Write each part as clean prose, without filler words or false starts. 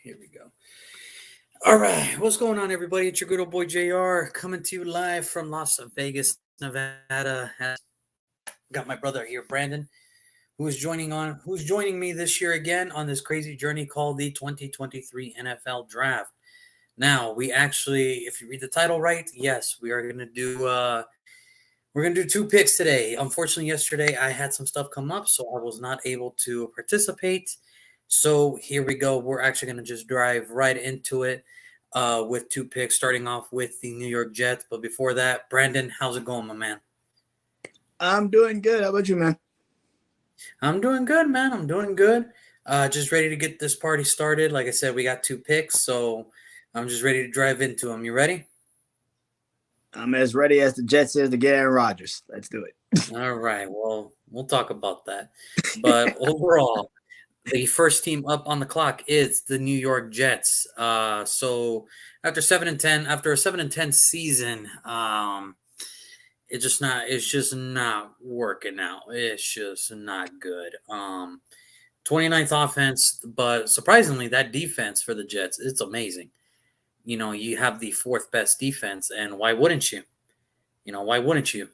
Here we go. All right, what's going on, everybody? It's your good old boy JR coming to you live from Las Vegas, Nevada. Got my brother here, Brandon, who's joining me this year again on this crazy journey called the 2023 NFL Draft. Now, we actually, if you read the title right, yes, we are gonna do we're gonna do two picks today. Unfortunately, yesterday I had some stuff come up, so I was not able to participate. So here we go. We're actually gonna just drive right into it with two picks, starting off with the New York Jets. But before that, Brandon, how's it going, my man? I'm doing good. How about you, man? I'm doing good, man. I'm doing good. Just ready to get this party started. Like I said, we got two picks, so I'm just ready to drive into them. You ready? I'm as ready as the Jets is to get Aaron Rodgers. Let's do it. All right. Well, we'll talk about that. But overall, the first team up on the clock is the New York Jets. So after 7-10, after a 7-10 season, it's just not working out. It's just not good. 29th offense, but surprisingly, that defense for the Jets, it's amazing. You know, you have the fourth best defense, and why wouldn't you? Why wouldn't you?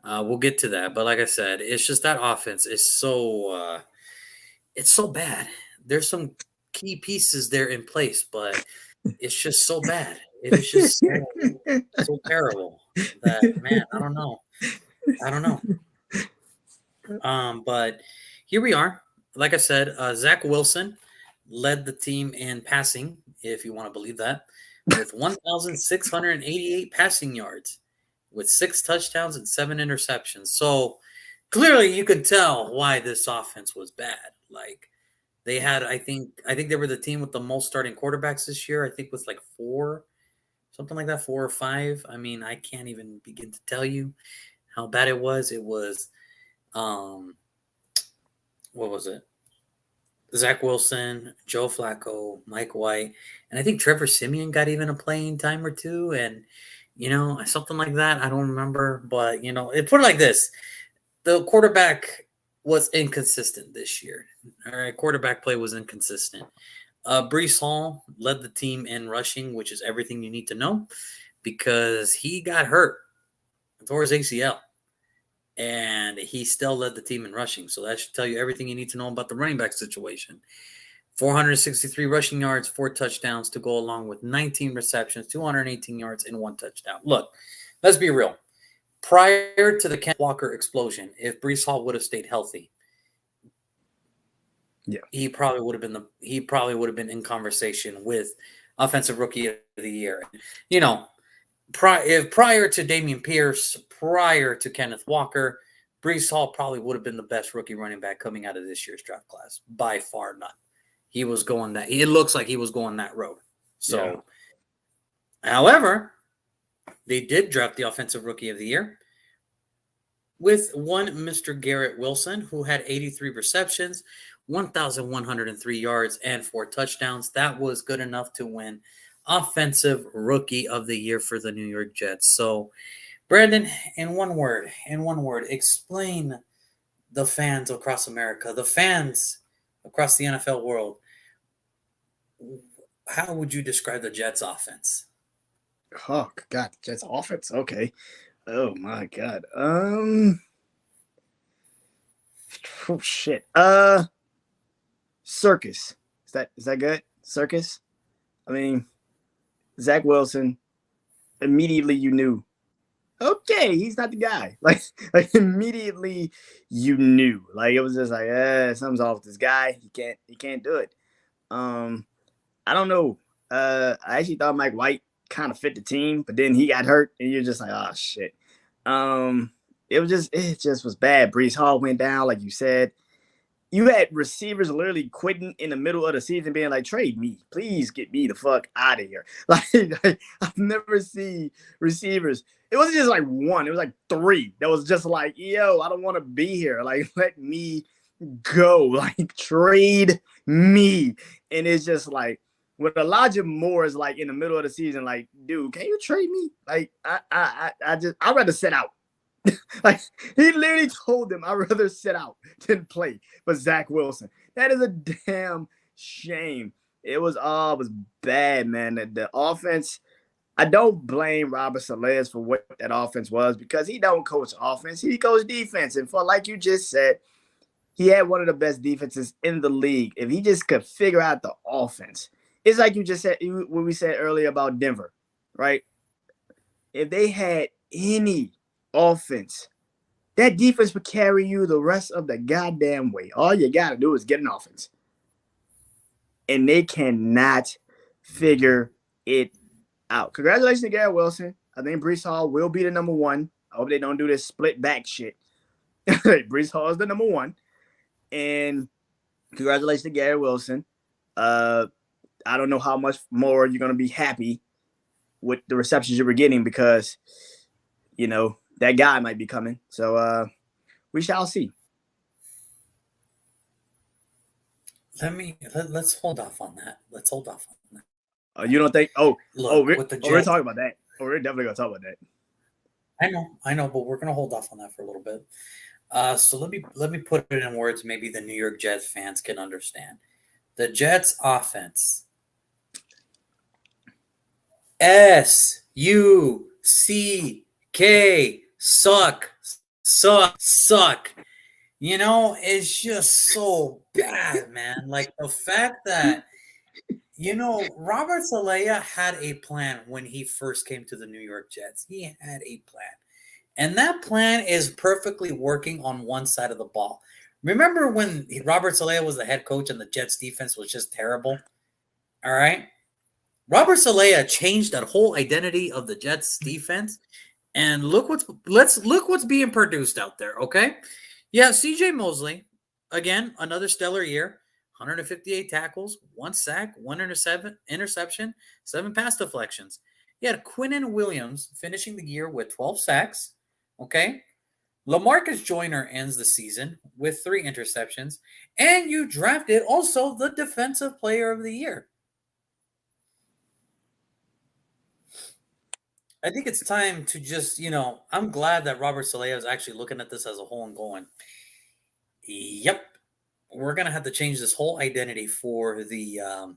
We'll get to that, but like I said, it's just that offense is it's so bad. There's some key pieces there in place, but it's just so bad. It is just so terrible that, man, I don't know. I don't know. But here we are. Like I said, Zach Wilson led the team in passing, if you want to believe that, with 1,688 passing yards, with 6 touchdowns and 7 interceptions. So clearly, you could tell why this offense was bad. Like they had, I think they were the team with the most starting quarterbacks this year. I think it was like 4, something like that, 4 or 5. I mean, I can't even begin to tell you how bad it was. It was, um, what was it? Zach Wilson, Joe Flacco, Mike White, and I think Trevor Simeon got even a playing time or two, and something like that. I don't remember, but it put it like this: the quarterback was inconsistent this year. All right, quarterback play was inconsistent. Brees Hall led the team in rushing, which is everything you need to know, because he got hurt, tore his ACL, and he still led the team in rushing. So that should tell you everything you need to know about the running back situation. 463 rushing yards, 4 touchdowns to go along with 19 receptions, 218 yards, and 1 touchdown. Look, let's be real. Prior to the Kenneth Walker explosion, if Brees Hall would have stayed healthy, he probably would have been in conversation with Offensive Rookie of the Year. Prior to Damian Pierce, prior to Kenneth Walker, Brees Hall probably would have been the best rookie running back coming out of this year's draft class. By far none. He was going that. It looks like he was going that road. So, However, they did draft the Offensive Rookie of the Year with one Mr. Garrett Wilson, who had 83 receptions, 1,103 yards, and 4 touchdowns. That was good enough to win Offensive Rookie of the Year for the New York Jets. So, Brandon, in one word, explain the fans across America, the fans across the NFL world, how would you describe the Jets offense? Oh God, Jets offense. Okay. Oh my God. Oh shit. Circus. Is that good? Circus. I mean, Zach Wilson. Immediately, you knew. Okay, he's not the guy. Like immediately, you knew. Like it was just like, something's off with this guy. He can't do it. I don't know. I actually thought Mike White kind of fit the team, but then he got hurt, and you're just like, oh shit. It just was bad. Brees Hall went down, like you said. You had receivers literally quitting in the middle of the season, being like, trade me. Please get me the fuck out of here. Like I've never seen receivers. It wasn't just like one. It was like 3. That was just like, yo, I don't want to be here. Like, let me go. Like, trade me. And it's just like, when Elijah Moore is like in the middle of the season, like, dude, can you trade me? Like, I'd rather sit out. Like he literally told them, "I'd rather sit out than play." But Zach Wilson, that is a damn shame. It was bad, man. The offense. I don't blame Robert Saleh for what that offense was because he don't coach offense. He coached defense, and for like you just said, he had one of the best defenses in the league. If he just could figure out the offense, it's like you just said what we said earlier about Denver, right? If they had any offense, that defense would carry you the rest of the goddamn way. All you got to do is get an offense. And they cannot figure it out. Congratulations to Garrett Wilson. I think Brees Hall will be the number one. I hope they don't do this split back shit. Brees Hall is the number one. And congratulations to Garrett Wilson. I don't know how much more you're going to be happy with the receptions you were getting because, that guy might be coming. So we shall see. Let's hold off on that. Let's hold off on that. You don't think? Look, we're with the talking Jets, about that. We're definitely gonna talk about that. I know, but we're gonna hold off on that for a little bit. So let me put it in words maybe the New York Jets fans can understand. The Jets offense. Suck. It's just so bad, man. Like the fact that Robert Saleh had a plan when he first came to the New York Jets. He had a plan. And that plan is perfectly working on one side of the ball. Remember when Robert Saleh was the head coach and the Jets defense was just terrible? All right. Robert Saleh changed that whole identity of the Jets defense. And let's look what's being produced out there, okay? Yeah, CJ Mosley, again, another stellar year. 158 tackles, one sack, one interception, 7 pass deflections. You had Quinnen Williams finishing the year with 12 sacks. Okay. Lamarcus Joyner ends the season with 3 interceptions. And you drafted also the defensive player of the year. I think it's time to just, I'm glad that Robert Saleh is actually looking at this as a whole and going, yep, we're gonna have to change this whole identity for the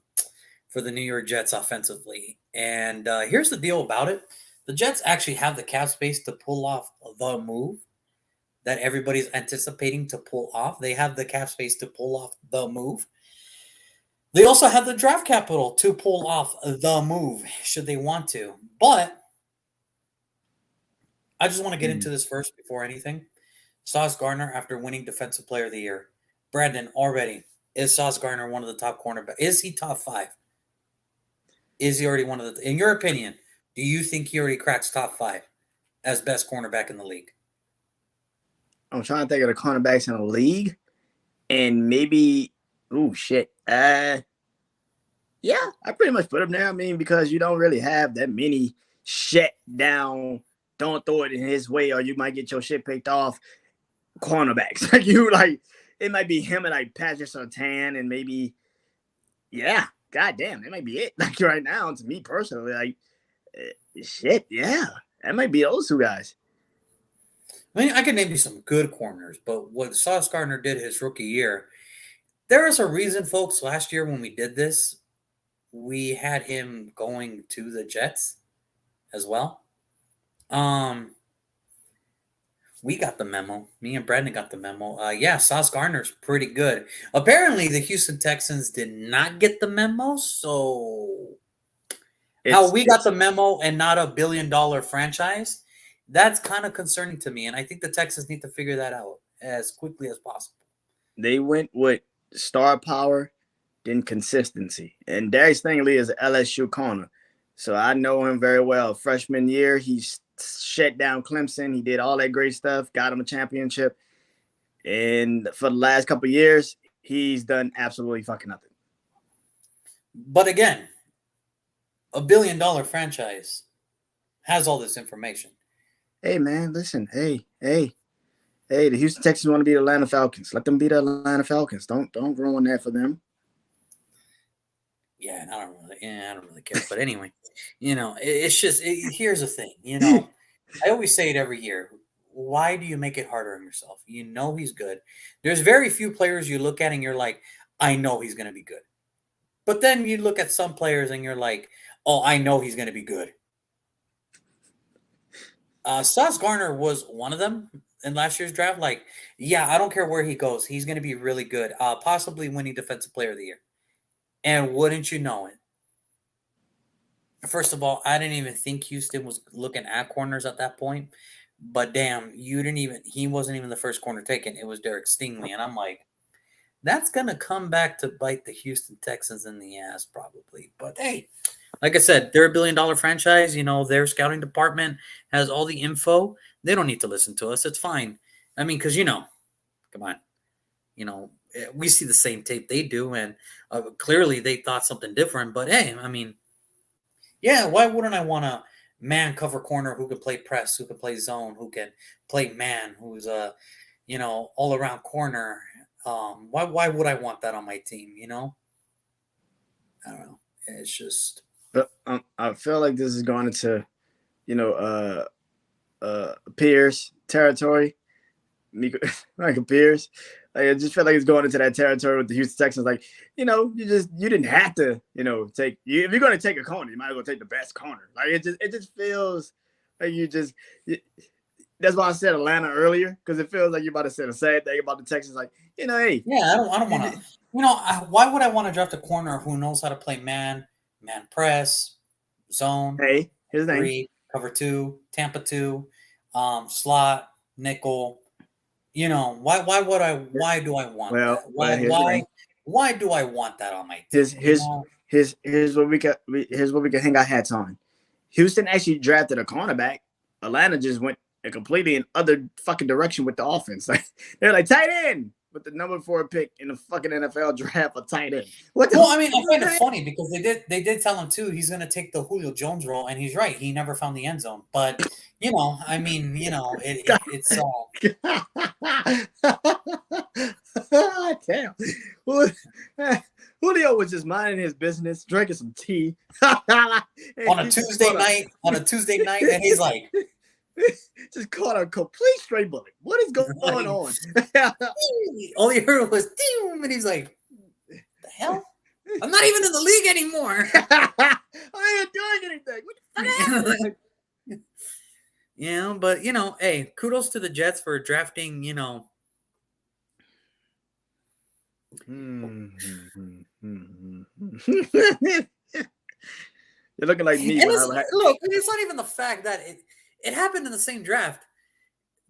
New York Jets offensively. And here's the deal about it: the Jets actually have the cap space to pull off the move that everybody's anticipating to pull off. They have the cap space to pull off the move. They also have the draft capital to pull off the move should they want to. But I just want to get into this first before anything. Sauce Gardner, after winning Defensive Player of the Year. Brandon, already, is Sauce Gardner one of the top cornerbacks? Is he top 5? Is he already one of the? In your opinion, do you think he already cracks top 5 as best cornerback in the league? I'm trying to think of the cornerbacks in the league, and maybe, shit. Yeah, I pretty much put him there. I mean, because you don't really have that many shut down, don't throw it in his way, or you might get your shit picked off cornerbacks. It might be him and Patrick Surtain, and maybe, yeah, goddamn, that might be it. Like right now, to me personally, shit, yeah, that might be those 2 guys. I mean, I could name you some good corners, but what Sauce Gardner did his rookie year, there is a reason, folks. Last year when we did this, we had him going to the Jets as well. We got the memo. Me and Brandon got the memo. Yeah, Sauce Gardner's pretty good. Apparently, the Houston Texans did not get the memo, so how we got the memo and not a billion-dollar franchise, that's kind of concerning to me, and I think the Texans need to figure that out as quickly as possible. They went with star power, then consistency. And Darius Stingley is an LSU corner, so I know him very well. Freshman year, he shut down Clemson. He did all that great stuff, got him a championship. And for the last couple of years, he's done absolutely fucking nothing. But again, a billion-dollar franchise has all this information. Hey, man, listen. Hey, the Houston Texans want to be the Atlanta Falcons. Let them be the Atlanta Falcons. Don't ruin that for them. Yeah, I don't really care. But anyway, it's just here's the thing. I always say it every year. why do you make it harder on yourself? You know he's good. There's very few players you look at and you're like, I know he's going to be good. But then you look at some players and you're like, oh, I know he's going to be good. Sauce Garner was one of them in last year's draft. Like, yeah, I don't care where he goes. He's going to be really good. Possibly winning Defensive Player of the Year. And wouldn't you know it? First of all, I didn't even think Houston was looking at corners at that point. But damn, he wasn't even the first corner taken. It was Derek Stingley. And I'm like, that's going to come back to bite the Houston Texans in the ass, probably. But hey, like I said, they're a $1 billion franchise. You know, their scouting department has all the info. They don't need to listen to us. It's fine. I mean, because, come on. We see the same tape they do. And clearly they thought something different. But hey, I mean, yeah, why wouldn't I want a man cover corner who can play press, who can play zone, who can play man, who's a, all around corner? Why would I want that on my team? I don't know. It's just. But I feel like this is going into, Pierce territory. Michael Pierce. Like, I just feel like it's going into that territory with the Houston Texans. Like, you didn't have to, if you're going to take a corner, you might as well take the best corner. Like, it just feels like that's why I said Atlanta earlier, because it feels like you're about to say the same thing about the Texans. Like, hey. Yeah, I don't want to. Why would I want to draft a corner who knows how to play man press, zone, hey, his name, 3, cover 2, Tampa 2, slot, nickel. Why do I want that? Why do I want that on my team? Here's what we can hang our hats on. Houston actually drafted a cornerback. Atlanta just went a completely in other fucking direction with the offense. Like, they're like tight end with the number 4 pick in the fucking NFL draft, a tight end. I find it funny because they did tell him too he's going to take the Julio Jones role, and he's right. He never found the end zone, but it's all. Damn. Julio was just minding his business, drinking some tea on a Tuesday night, and he's like, just caught a complete stray bullet. What is going on? All he heard was "Ding," and he's like, "The hell? I'm not even in the league anymore. I ain't doing anything. What the fuck?" But hey, kudos to the Jets for drafting. You're looking like me. Look, it's not even the fact that it happened in the same draft.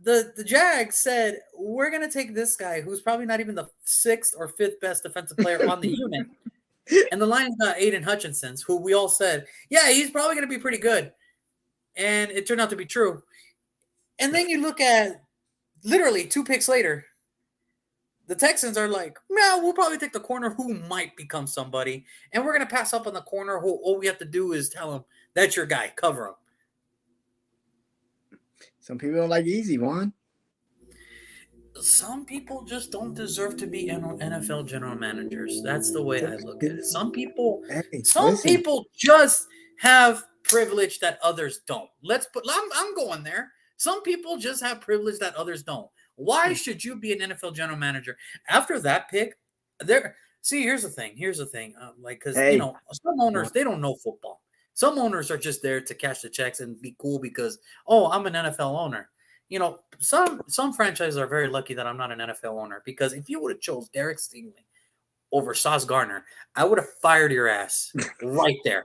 The Jags said, we're going to take this guy who's probably not even the 6th or 5th best defensive player on the unit. And the Lions got Aiden Hutchinson, who we all said, yeah, he's probably going to be pretty good. And it turned out to be true. And then you look at literally 2 picks later, the Texans are like, well, we'll probably take the corner who might become somebody. And we're going to pass up on the corner who all we have to do is tell him, that's your guy, cover him. Some people don't like easy, Juan. Some people just don't deserve to be NFL general managers. That's the way I look at it. Some people just have privilege that others don't. I'm going there. Some people just have privilege that others don't. Why should you be an NFL general manager? After that pick, here's the thing. Because some owners, they don't know football. Some owners are just there to cash the checks and be cool because, I'm an NFL owner. Some franchises are very lucky that I'm not an NFL owner, because if you would have chose Derek Stingley over Sauce Gardner, I would have fired your ass right there.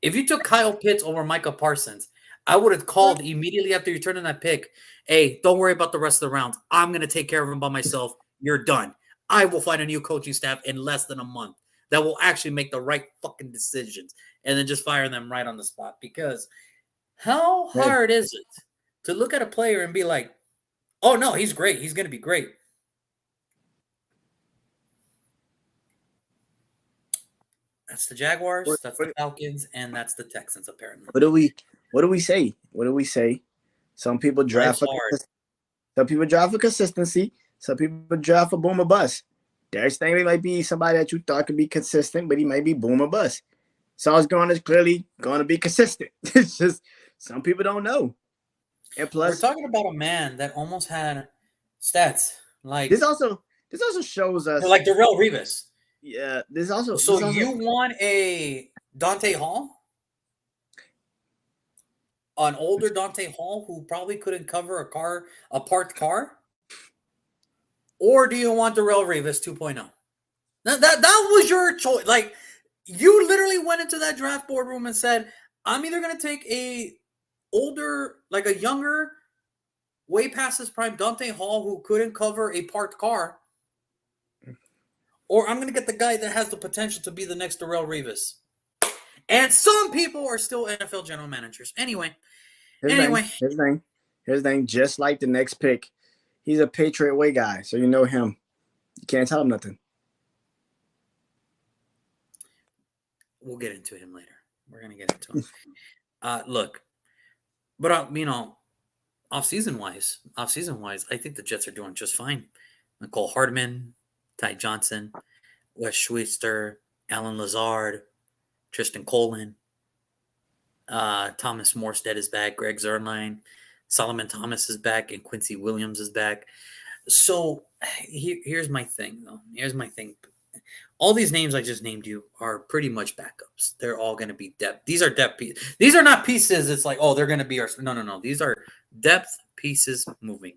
If you took Kyle Pitts over Micah Parsons, I would have called immediately after you turned in that pick. Hey, don't worry about the rest of the rounds. I'm going to take care of him by myself. You're done. I will find a new coaching staff in less than a month that will actually make the right fucking decisions, and then just fire them right on the spot. Because how hard is it to look at a player and be like, oh, no, he's great. He's going to be great. That's the Jaguars, that's the Falcons, and that's the Texans, apparently. What do we say? Some people draft for consistency. Some people draft for boom or bust. Derek Stingley might be somebody that you thought could be consistent, but he might be boom or bust. Sauce Gardner is clearly going to be consistent. It's just some people don't know. And We're plus, talking about a man that almost had stats this also shows us. like Darrell Revis. Yeah, So this also you want a Dante Hall, an older Dante Hall who probably couldn't cover a parked car, or do you want Darrell Revis 2.0? That was your choice. Like you literally went into that draft boardroom and said, "I'm either going to take a older, like a younger, way past his prime Dante Hall who couldn't cover a parked car, or I'm going to get the guy that has the potential to be the next Darrell Revis." And some people are still NFL general managers. Anyway, Here's the thing. anyway, Here's the thing. Here's the thing. Just like the next pick, he's a Patriot way guy, so you know him. You can't tell him nothing. we'll get into him later. We're going to get into him. Look, but off-season wise, I think the Jets are doing just fine. Nicole Hardman, Ty Johnson, Wes Schweitzer, Alan Lazard, Tristan Colin, Thomas Morstead is back, Greg Zerline, Solomon Thomas is back, and Quincy Williams is back. So here's my thing, though. Here's my thing. All these names I just named you are pretty much backups. They're all going to be depth. These are depth pieces. These are not pieces. It's like, oh, they're going to be our. No. These are depth pieces moving.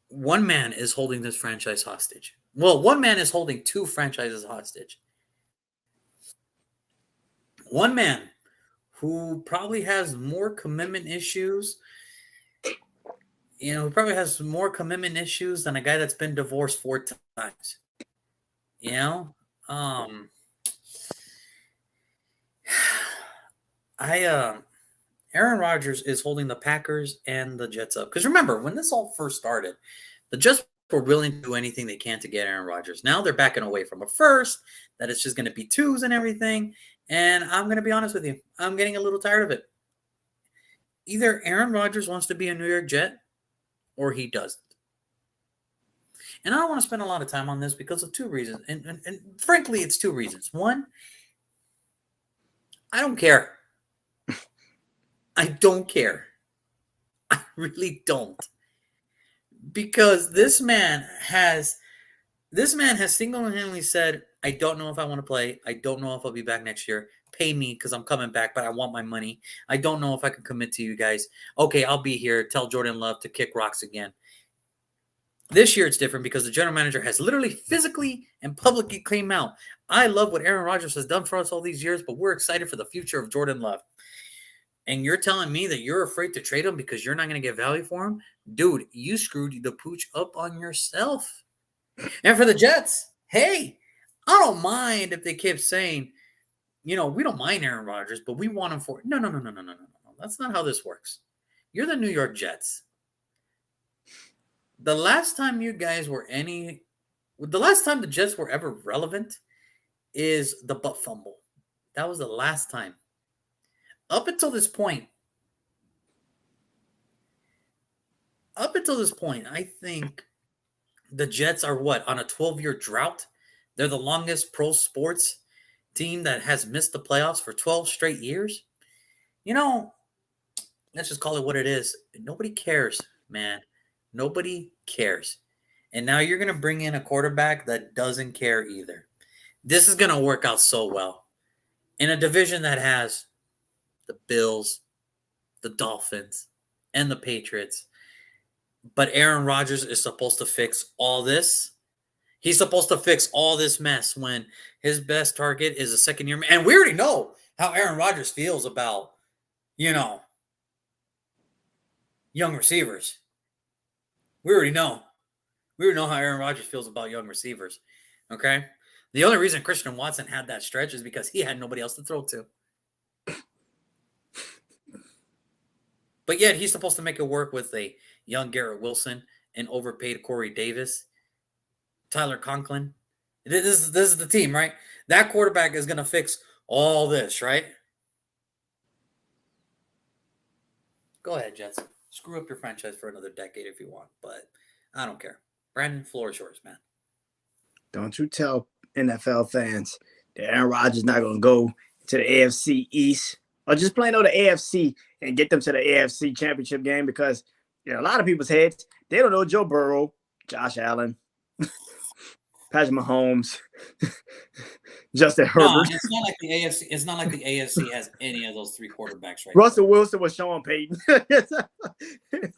One man is holding this franchise hostage. Well, one man is holding two franchises hostage. One man who probably has more commitment issues. Who probably has more commitment issues than a guy that's been divorced 4 times. You know, Aaron Rodgers is holding the Packers and the Jets up. Because remember, when this all first started, the Jets were willing to do anything they can to get Aaron Rodgers. Now they're backing away from a first, that it's just going to be twos and everything. And I'm going to be honest with you, I'm getting a little tired of it. Either Aaron Rodgers wants to be a New York Jet or he doesn't. And I don't want to spend a lot of time on this because of two reasons. And frankly, it's two reasons. One, I don't care. I don't care. I really don't. Because this man has single-handedly said, I don't know if I want to play. I don't know if I'll be back next year. Pay me because I'm coming back, but I want my money. I don't know if I can commit to you guys. Okay, I'll be here. Tell Jordan Love to kick rocks again. This year it's different because the general manager has literally physically and publicly came out. I love what Aaron Rodgers has done for us all these years, but we're excited for the future of Jordan Love. And you're telling me that you're afraid to trade him because you're not going to get value for him? Dude, you screwed the pooch up on yourself. And for the Jets, hey, I don't mind if they keep saying, we don't mind Aaron Rodgers, but we want him for. No. That's not how this works. You're the New York Jets. The last time the Jets were ever relevant is the butt fumble. That was the last time. Up until this point, I think the Jets are on a 12-year drought. They're the longest pro sports team that has missed the playoffs for 12 straight years. Let's just call it what it is. Nobody cares, man. Nobody cares. And now you're going to bring in a quarterback that doesn't care either. This is going to work out so well. In a division that has the Bills, the Dolphins, and the Patriots. But Aaron Rodgers is supposed to fix all this. He's supposed to fix all this mess when his best target is a second-year man. And we already know how Aaron Rodgers feels about, young receivers. We already know. We already know how Aaron Rodgers feels about young receivers. Okay? The only reason Christian Watson had that stretch is because he had nobody else to throw to. But yet he's supposed to make it work with a young Garrett Wilson, an overpaid Corey Davis, Tyler Conklin. This is the team, right? That quarterback is going to fix all this, right? Go ahead, Jets. Screw up your franchise for another decade if you want, but I don't care. Brandon, floor is yours, man. Don't you tell NFL fans that Aaron Rodgers not going to go to the AFC East, or just plain on the AFC and get them to the AFC Championship game because a lot of people's heads, they don't know Joe Burrow, Josh Allen, Patrick Mahomes, Justin No, Herbert. it's not like the AFC. It's not like the AFC has any of those three quarterbacks right Russell Wilson was Sean Payton. Why the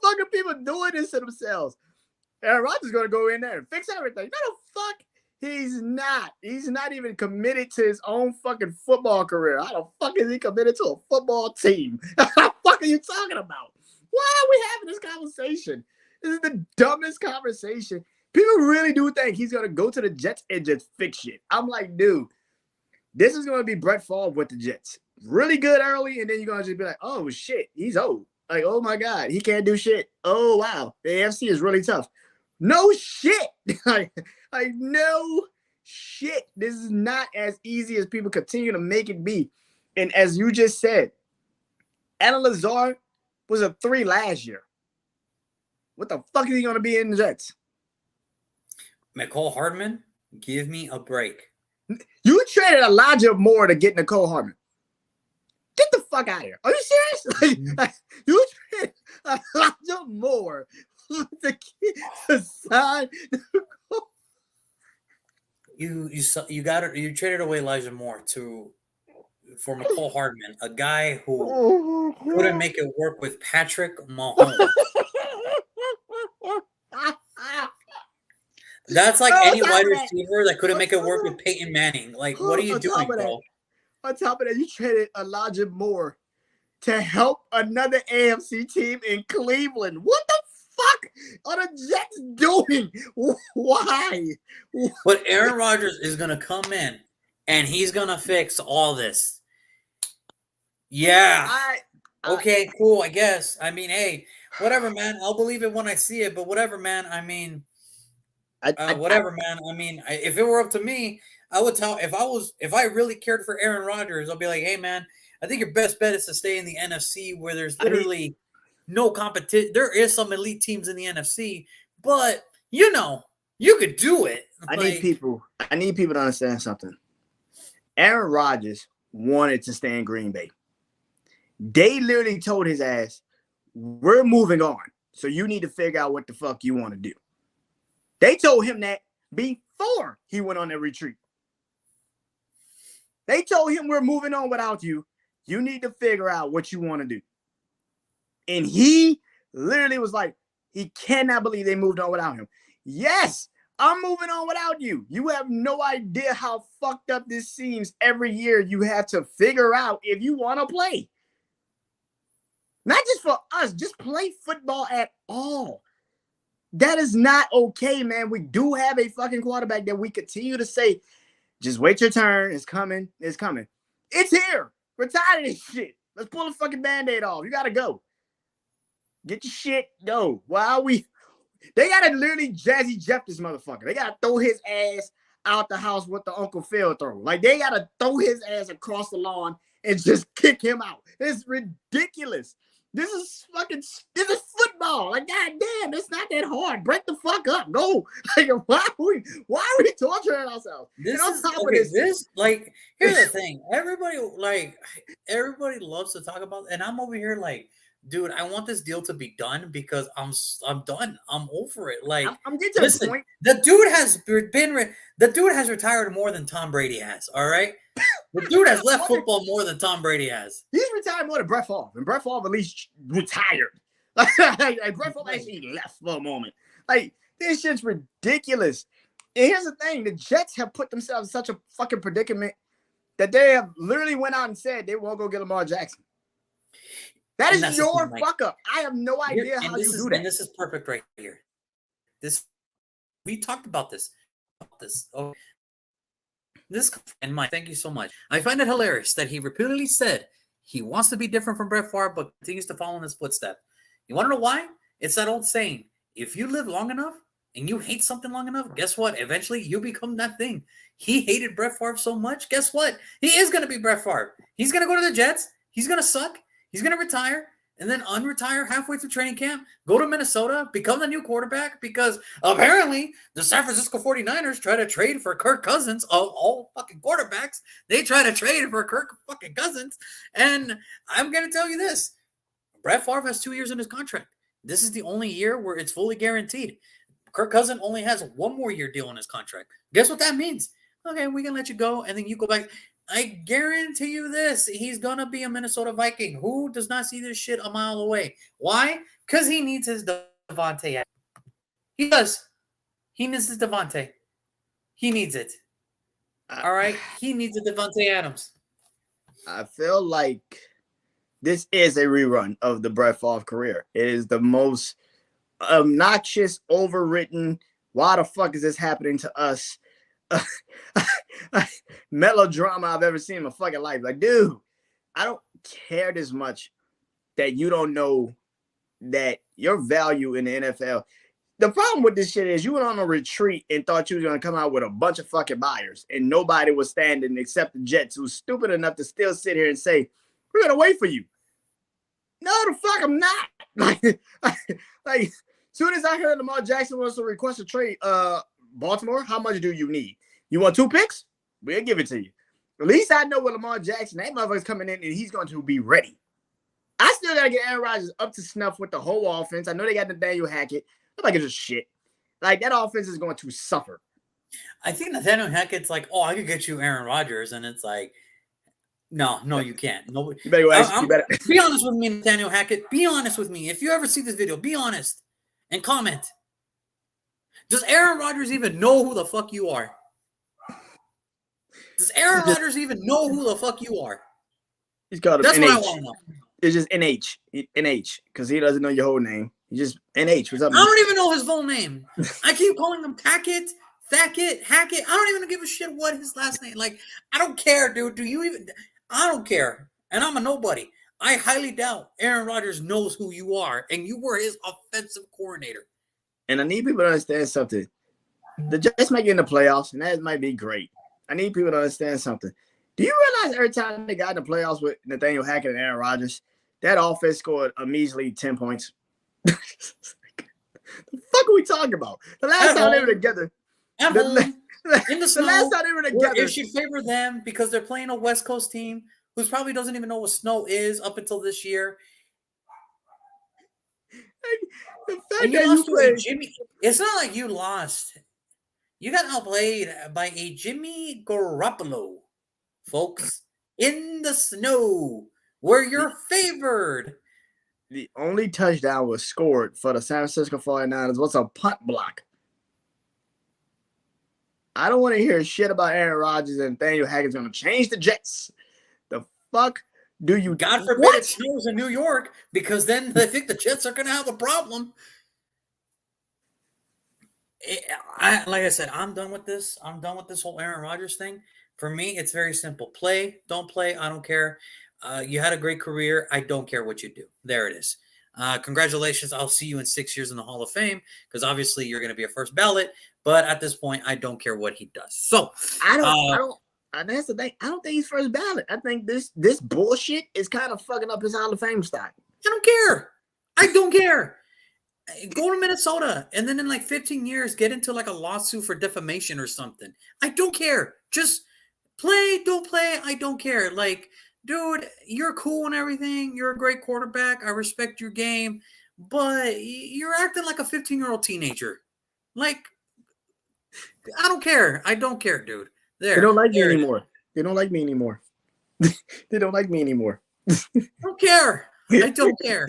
fuck are people doing this to themselves? Aaron Rodgers is going to go in there and fix everything. No, the fuck he's not. He's not even committed to his own fucking football career. How the fuck is he committed to a football team? What the fuck are you talking about? Why are we having this conversation? This is the dumbest conversation. People really do think he's going to go to the Jets and just fix shit. I'm like, dude, this is going to be Brett Favre with the Jets. Really good early, and then you're going to just be like, oh, shit, he's old. Like, oh, my God, he can't do shit. Oh, wow, the AFC is really tough. No shit. like, no shit. This is not as easy as people continue to make it be. And as you just said, Alan Lazard was a 3 last year. What the fuck is he going to be in the Jets? Mecole Hardman, give me a break. You traded Elijah Moore to get Nicole Hardman. Get the fuck out of here. Are you serious? You traded Elijah Moore to sign. You traded away Elijah Moore for Mecole Hardman, a guy who couldn't make it work with Patrick Mahomes. That's like any wide receiver that couldn't make it work with Peyton Manning. Like, what are you doing, bro? On top of that, you traded Elijah Moore to help another AFC team in Cleveland. What the fuck are the Jets doing? Why? But Aaron Rodgers is going to come in, and he's going to fix all this. Yeah. Okay, cool, I guess. I mean, hey, whatever, man. I'll believe it when I see it, but whatever, man. I mean, whatever, man. I mean, if it were up to me, I would tell if I really cared for Aaron Rodgers, I'll be like, hey, man, I think your best bet is to stay in the NFC where there's literally no competition. There is some elite teams in the NFC, but you could do it. I need people to understand something. Aaron Rodgers wanted to stay in Green Bay. They literally told his ass, we're moving on. So you need to figure out what the fuck you want to do. They told him that before he went on that retreat. They told him we're moving on without you. You need to figure out what you want to do. And he literally was like, he cannot believe they moved on without him. Yes, I'm moving on without you. You have no idea how fucked up this seems. Every year you have to figure out if you want to play. Not just for us, just play football at all. That is not okay, man. We do have a fucking quarterback that we continue to say, just wait your turn. It's coming. It's coming. It's here. We're tired of this shit. Let's pull the fucking Band-Aid off. You got to go. Get your shit. Go. Why are we? They got to literally Jazzy Jeff this motherfucker. They got to throw his ass out the house with the Uncle Phil throw. Like, they got to throw his ass across the lawn and just kick him out. It's ridiculous. This is football. Like, goddamn, it's not that hard. Break the fuck up. Go. Like, why are we torturing ourselves? Here's the thing. Everybody loves to talk about, and I'm over here like, dude, I want this deal to be done because I'm done. I'm over it. Like, I'm getting to the point. The dude has retired more than Tom Brady has. All right. The dude has left football more than Tom Brady has. He's retired more than Brett Favre, and Brett Favre at least retired. Like Brett Favre actually left for a moment. Like, this shit's ridiculous. And here's the thing: the Jets have put themselves in such a fucking predicament that they have literally went out and said they won't go get Lamar Jackson. That is your fuck up. I have no idea how you do that. And this is perfect right here. We talked about this. Oh. This and Mike, thank you so much. I find it hilarious that he repeatedly said he wants to be different from Brett Favre, but continues to follow in his footsteps. You want to know why? It's that old saying: if you live long enough and you hate something long enough, guess what? Eventually, you become that thing. He hated Brett Favre so much. Guess what? He is going to be Brett Favre. He's going to go to the Jets. He's going to suck. He's going to retire. and then unretire halfway through training camp, go to Minnesota, become the new quarterback, because apparently the San Francisco 49ers try to trade for Kirk Cousins of all fucking quarterbacks. They try to trade for Kirk fucking Cousins. And I'm going to tell you this. Brett Favre has 2 years in his contract. This is the only year where it's fully guaranteed. Kirk Cousins only has 1 more year deal in his contract. Guess what that means? Okay, we can let you go, and then you go back. I guarantee you this. He's going to be a Minnesota Viking. Who does not see this shit a mile away? Why? Because he needs his Devontae. He does. He needs his Devontae. He needs it. All right? He needs a Devontae Adams. I feel like this is a rerun of the Brett Favre career. It is the most obnoxious, overwritten, why the fuck is this happening to us? Melodrama I've ever seen in my fucking life. Like, dude, I don't care this much that you don't know that your value in the NFL. The problem with this shit is you went on a retreat and thought you was going to come out with a bunch of fucking buyers, and nobody was standing except the Jets, who's stupid enough to still sit here and say, we're going to wait for you. No, the fuck, I'm not. Like, soon as I heard Lamar Jackson wants to request a trade, Baltimore, how much do you need? You want 2 picks? We'll give it to you. At least I know with Lamar Jackson, that motherfucker's coming in and he's going to be ready. I still got to get Aaron Rodgers up to snuff with the whole offense. I know they got Nathaniel Hackett. I'm like, it's just shit. Like, that offense is going to suffer. I think Nathaniel Hackett's like, oh, I could get you Aaron Rodgers. And it's like, no, you can't. No, you better be honest with me, Nathaniel Hackett. Be honest with me. If you ever see this video, be honest and comment. Does Aaron Rodgers even know who the fuck you are? Does Aaron Rodgers even know who the fuck you are? He's called him That's NH. what I want to know. It's just NH, because he doesn't know your whole name. He's just NH. What's up, man? I don't even know his full name. I keep calling him Hackett. I don't even give a shit what his last name. Like, I don't care, dude. Do you even? I don't care. And I'm a nobody. I highly doubt Aaron Rodgers knows who you are, and you were his offensive coordinator. And I need people to understand something. The Jets might get in the playoffs, and that might be great. I need people to understand something. Do you realize every time they got in the playoffs with Nathaniel Hackett and Aaron Rodgers, that offense scored a measly 10 points? The fuck are we talking about? The last time they were together. At home, in the snow. The last time they were together. It should favor them because they're playing a West Coast team who probably doesn't even know what snow is up until this year. The fact and you that lost you played Jimmy. It's not like you lost. You got outplayed by a Jimmy Garoppolo, folks, in the snow where you're favored. The only touchdown was scored for the San Francisco 49ers was a punt block. I don't want to hear shit about Aaron Rodgers and Nathaniel Hackett's going to change the Jets. The fuck do you? God forbid it snows in New York, because then they think the Jets are going to have a problem. Like I said, I'm done with this. I'm done with this whole Aaron Rodgers thing. For me, it's very simple. Play, don't play. I don't care. You had a great career. I don't care what you do. There it is. Congratulations. I'll see you in 6 years in the Hall of Fame, because obviously you're going to be a first ballot. But at this point, I don't care what he does. So I don't. That's the thing. I don't think he's first ballot. I think this bullshit is kind of fucking up his Hall of Fame stock. I don't care. I don't care. Go to Minnesota and then in like 15 years get into like a lawsuit for defamation or something. I don't care. Just play, don't play. I don't care. Like, dude, you're cool and everything. You're a great quarterback. I respect your game, but you're acting like a 15-year-old teenager. Like, I don't care. I don't care, dude. They don't like me anymore. They don't like me anymore. They don't like me anymore. I don't care. I don't care.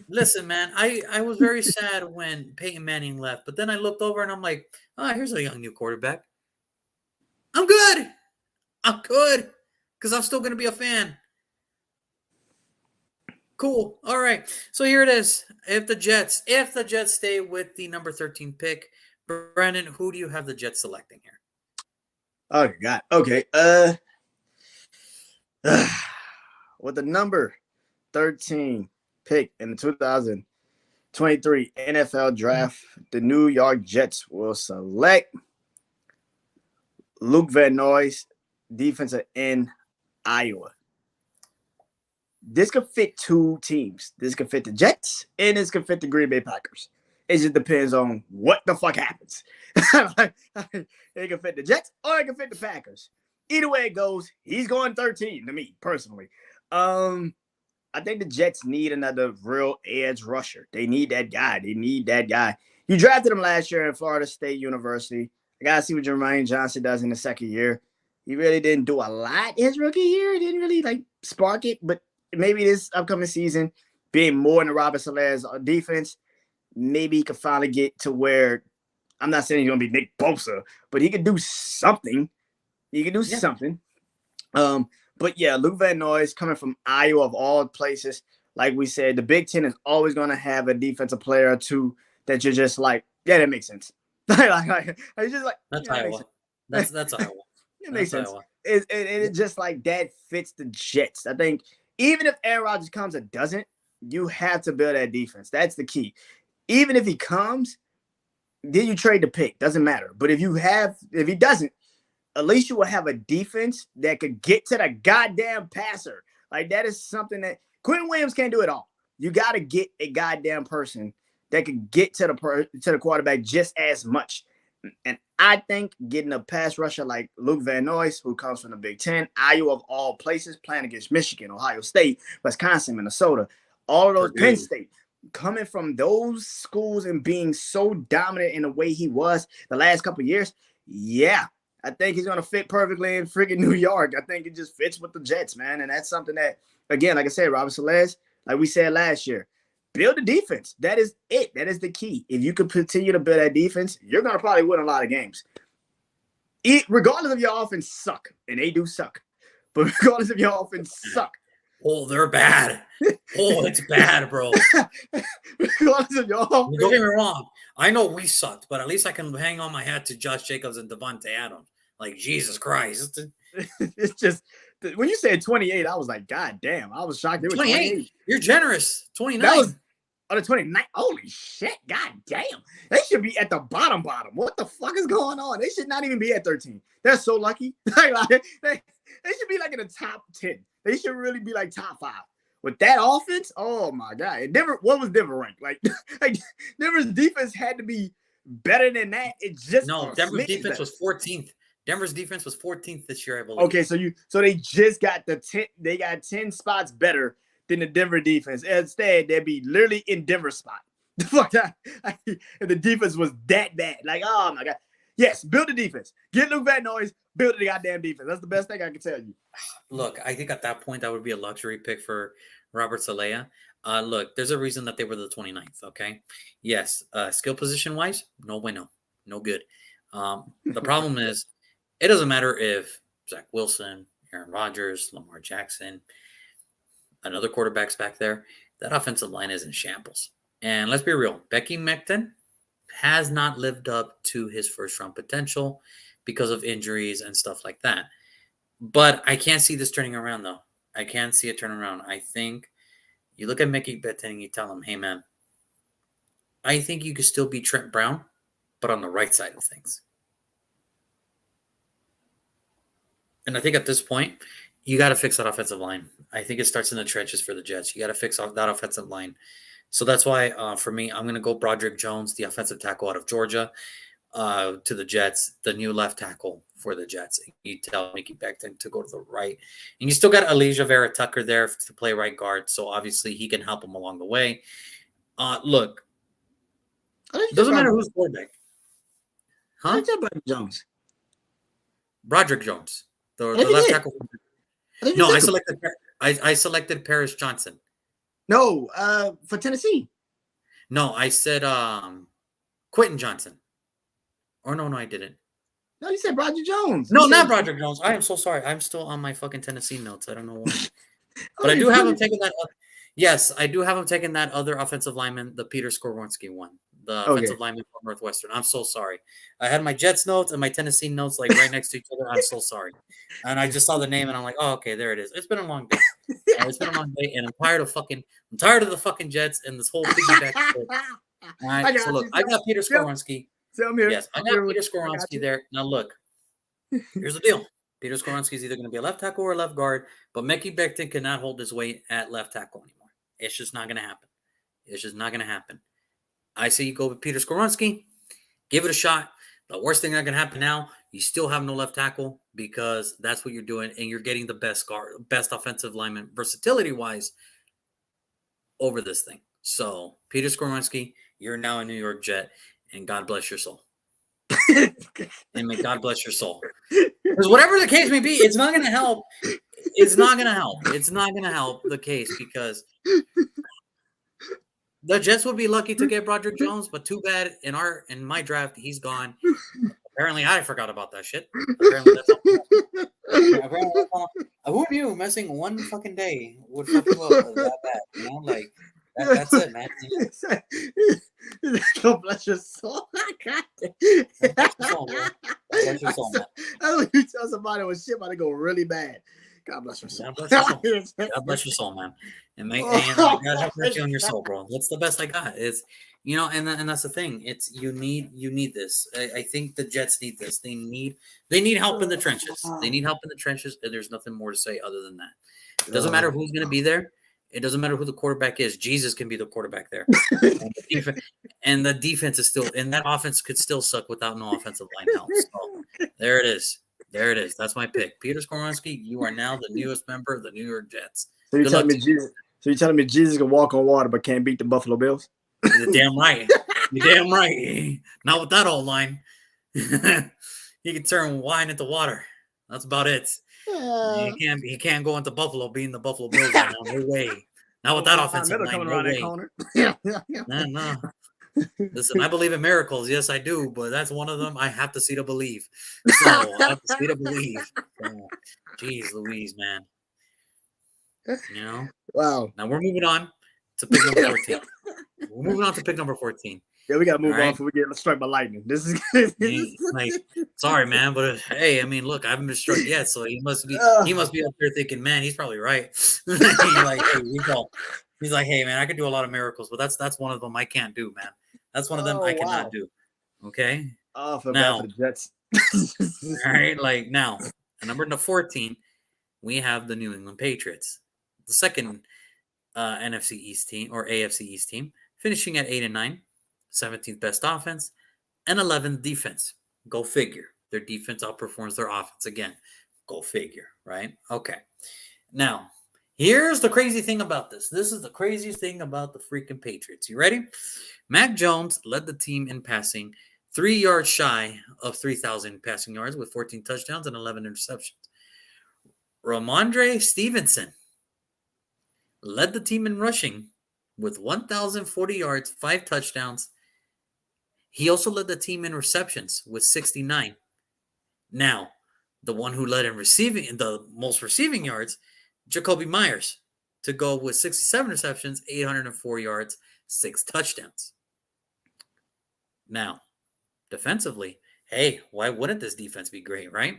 Listen, man, I was very sad when Peyton Manning left, but then I looked over and I'm like, oh, here's a young new quarterback. I'm good. Because I'm still going to be a fan. Cool. All right. So here it is. If the Jets stay with the number 13 pick, Brandon, who do you have the Jets selecting here? Oh, God. Okay. With the number 13 pick in the 2023 NFL Draft, the New York Jets will select Luke Van Noy, defensive end, Iowa. this could fit two teams. This could fit the Jets and this could fit the Green Bay Packers. It just depends on what the fuck happens. It can fit the Jets or it can fit the Packers. Either way it goes, he's going 13 to me personally. I think the Jets need another real edge rusher. They need that guy. They need that guy. You drafted him last year at Florida State University. I gotta see what Jermaine Johnson does in the second year. He really didn't do a lot his rookie year. He didn't really like spark it, but maybe this upcoming season, being more in the Robert Saleh's defense, maybe he could finally get to where, I'm not saying he's gonna be Nick Bosa, but he could do something. He could do something. But yeah, Luke Van Noy's coming from Iowa of all places. Like we said, the Big Ten is always going to have a defensive player or two that you're just like, yeah, that makes sense. It's just like that's Iowa. That's Iowa. It makes sense. It just like that fits the Jets. I think even if Aaron Rodgers comes or doesn't, you have to build that defense. That's the key. Even if he comes, then you trade the pick. Doesn't matter. But if he doesn't, at least you will have a defense that could get to the goddamn passer. Like that is something that Quentin Williams can't do it all. You got to get a goddamn person that could get to the quarterback just as much. And I think getting a pass rusher like Luke Van Noy, who comes from the Big Ten, Iowa of all places, playing against Michigan, Ohio State, Wisconsin, Minnesota, all of those, Penn State, coming from those schools and being so dominant in the way he was the last couple of years, yeah, I think he's going to fit perfectly in freaking New York. I think it just fits with the Jets, man. And that's something that, again, like I said, Robert Saleh, like we said last year, build a defense. That is it. That is the key. If you can continue to build that defense, you're going to probably win a lot of games. Regardless of your offense suck, and they do suck, but regardless of your offense suck. Oh, they're bad. Oh, it's bad, bro. Regardless of your offense. Don't get me wrong. I know we sucked, but at least I can hang on my hat to Josh Jacobs and Devontae Adams. Like, Jesus Christ. It's just, when you said 28, I was like, God damn. I was shocked. It was 28. You're generous. 29. That was on the 29th. Holy shit. God damn. They should be at the bottom. What the fuck is going on? They should not even be at 13. They're so lucky. They should be like in the top 10. They should really be like top 5. With that offense, oh my God. And Denver, what was Denver ranked? Like Denver's defense had to be better than that. It just Denver's defense was 14th. Denver's defense was 14th this year, I believe. Okay, so they just got they got 10 spots better than the Denver defense. Instead, they'd be literally in Denver's spot. The fuck that, if the defense was that bad. Like, oh my God. Yes, build the defense. Get Luke Van Noy, build the goddamn defense. That's the best thing I can tell you. Look, I think at that point that would be a luxury pick for Robert Saleh. Look, there's a reason that they were the 29th, okay? Yes, skill position-wise, no bueno. No good. The problem is, it doesn't matter if Zach Wilson, Aaron Rodgers, Lamar Jackson, another quarterback's back there. That offensive line is in shambles. And let's be real, Becky Mecton has not lived up to his first-round potential because of injuries and stuff like that. But I can't see this turning around, though. I can't see it turning around. I think you look at Mickey Betten and you tell him, hey, man, I think you could still be Trent Brown, but on the right side of things. And I think at this point, you got to fix that offensive line. I think it starts in the trenches for the Jets. You got to fix that offensive line. So that's why, for me, I'm going to go Broderick Jones, the offensive tackle out of Georgia, to the Jets, the new left tackle for the Jets. You tell Mickey Beckton to go to the right. And you still got Elijah Vera Tucker there to play right guard, so obviously he can help him along the way. Look, doesn't matter who's quarterback. Huh? Broderick Jones. Broderick Jones, the left tackle. No, I selected Paris Johnson. No, for Tennessee. No, I said Quentin Johnson. Or no, I didn't. No, you said Broderick Jones. No, not Broderick Jones. I am so sorry. I'm still on my fucking Tennessee notes. I don't know why. But I do have him taking that. Yes, I do have him taking that other offensive lineman, the Peter Skoronski one, the offensive lineman from Northwestern. I'm so sorry. I had my Jets notes and my Tennessee notes like right next to each other. I'm so sorry. And I just saw the name and I'm like, oh, okay, there it is. It's been a long day. It's been a long day, and I'm tired of the fucking Jets and this whole piggyback. All right, so look, I got Peter Skoronski. Tell me. Yes, I got Peter Skoronski there. Now look, here's the deal. Peter Skoronski is either going to be a left tackle or a left guard, but Mekhi Becton cannot hold his weight at left tackle anymore. It's just not going to happen. It's just not going to happen. I say you go with Peter Skoronski, give it a shot. The worst thing that can happen now, you still have no left tackle because that's what you're doing, and you're getting the best guard, best offensive lineman versatility wise over this thing. So Peter Skoronski, you're now a New York Jet, and God bless your soul. And may God bless your soul. Because whatever the case may be, it's not going to help. It's not going to help. It's not going to help the case because the Jets would be lucky to get Broderick Jones, but too bad in my draft he's gone. Apparently, I forgot about that shit. Apparently, that's all. Who knew messing one fucking day would fuck you up that bad? You know, like that's it, man. God bless your soul. God bless your soul, man. Bless your soul, man. That's what you tell somebody when shit about to go really bad. God bless your soul. God bless your soul. God bless your soul, man. And God have mercy on your soul, bro. That's the best I got. It's and that's the thing. It's you need this. I think the Jets need this. They need help in the trenches. They need help in the trenches, and there's nothing more to say other than that. It doesn't matter who's going to be there. It doesn't matter who the quarterback is. Jesus can be the quarterback there. And the defense is still, and that offense could still suck without no offensive line help. So there it is. There it is. That's my pick. Peter Skoronski, you are now the newest member of the New York Jets. So you're telling me Jesus can walk on water but can't beat the Buffalo Bills? You're damn right. You're damn right. Not with that old line. He can turn wine into water. That's about it. He can't go into Buffalo being the Buffalo Bills right now. No way. Not with that offensive line. No way. No. Listen, I believe in miracles. Yes, I do, but that's one of them. I have to see to believe. So I have to see to believe. So, jeez Louise, man. Wow. Now we're moving on to pick number 14. We're moving on to pick number 14. Yeah, we gotta move on before we get struck by lightning. This is like, sorry, man, but hey, I mean, look, I haven't been struck yet, so he must be up there thinking, man, he's probably right. He's like, hey, man, I could do a lot of miracles, but that's one of them I can't do, man. That's one of them I cannot do. Okay. Oh, for now, for the Jets. All right, like now, at number 14, we have the New England Patriots, the second NFC East team or AFC East team, finishing at 8-9. 17th best offense, and 11th defense. Go figure. Their defense outperforms their offense again. Go figure, right? Okay. Now, here's the crazy thing about this. This is the craziest thing about the freaking Patriots. You ready? Mac Jones led the team in passing, 3 yards shy of 3,000 passing yards with 14 touchdowns and 11 interceptions. Ramondre Stevenson led the team in rushing with 1,040 yards, 5 touchdowns. He also led the team in receptions with 69. Now, the one who led in the most receiving yards, Jacoby Myers, to go with 67 receptions, 804 yards, 6 touchdowns. Now, defensively, hey, why wouldn't this defense be great, right?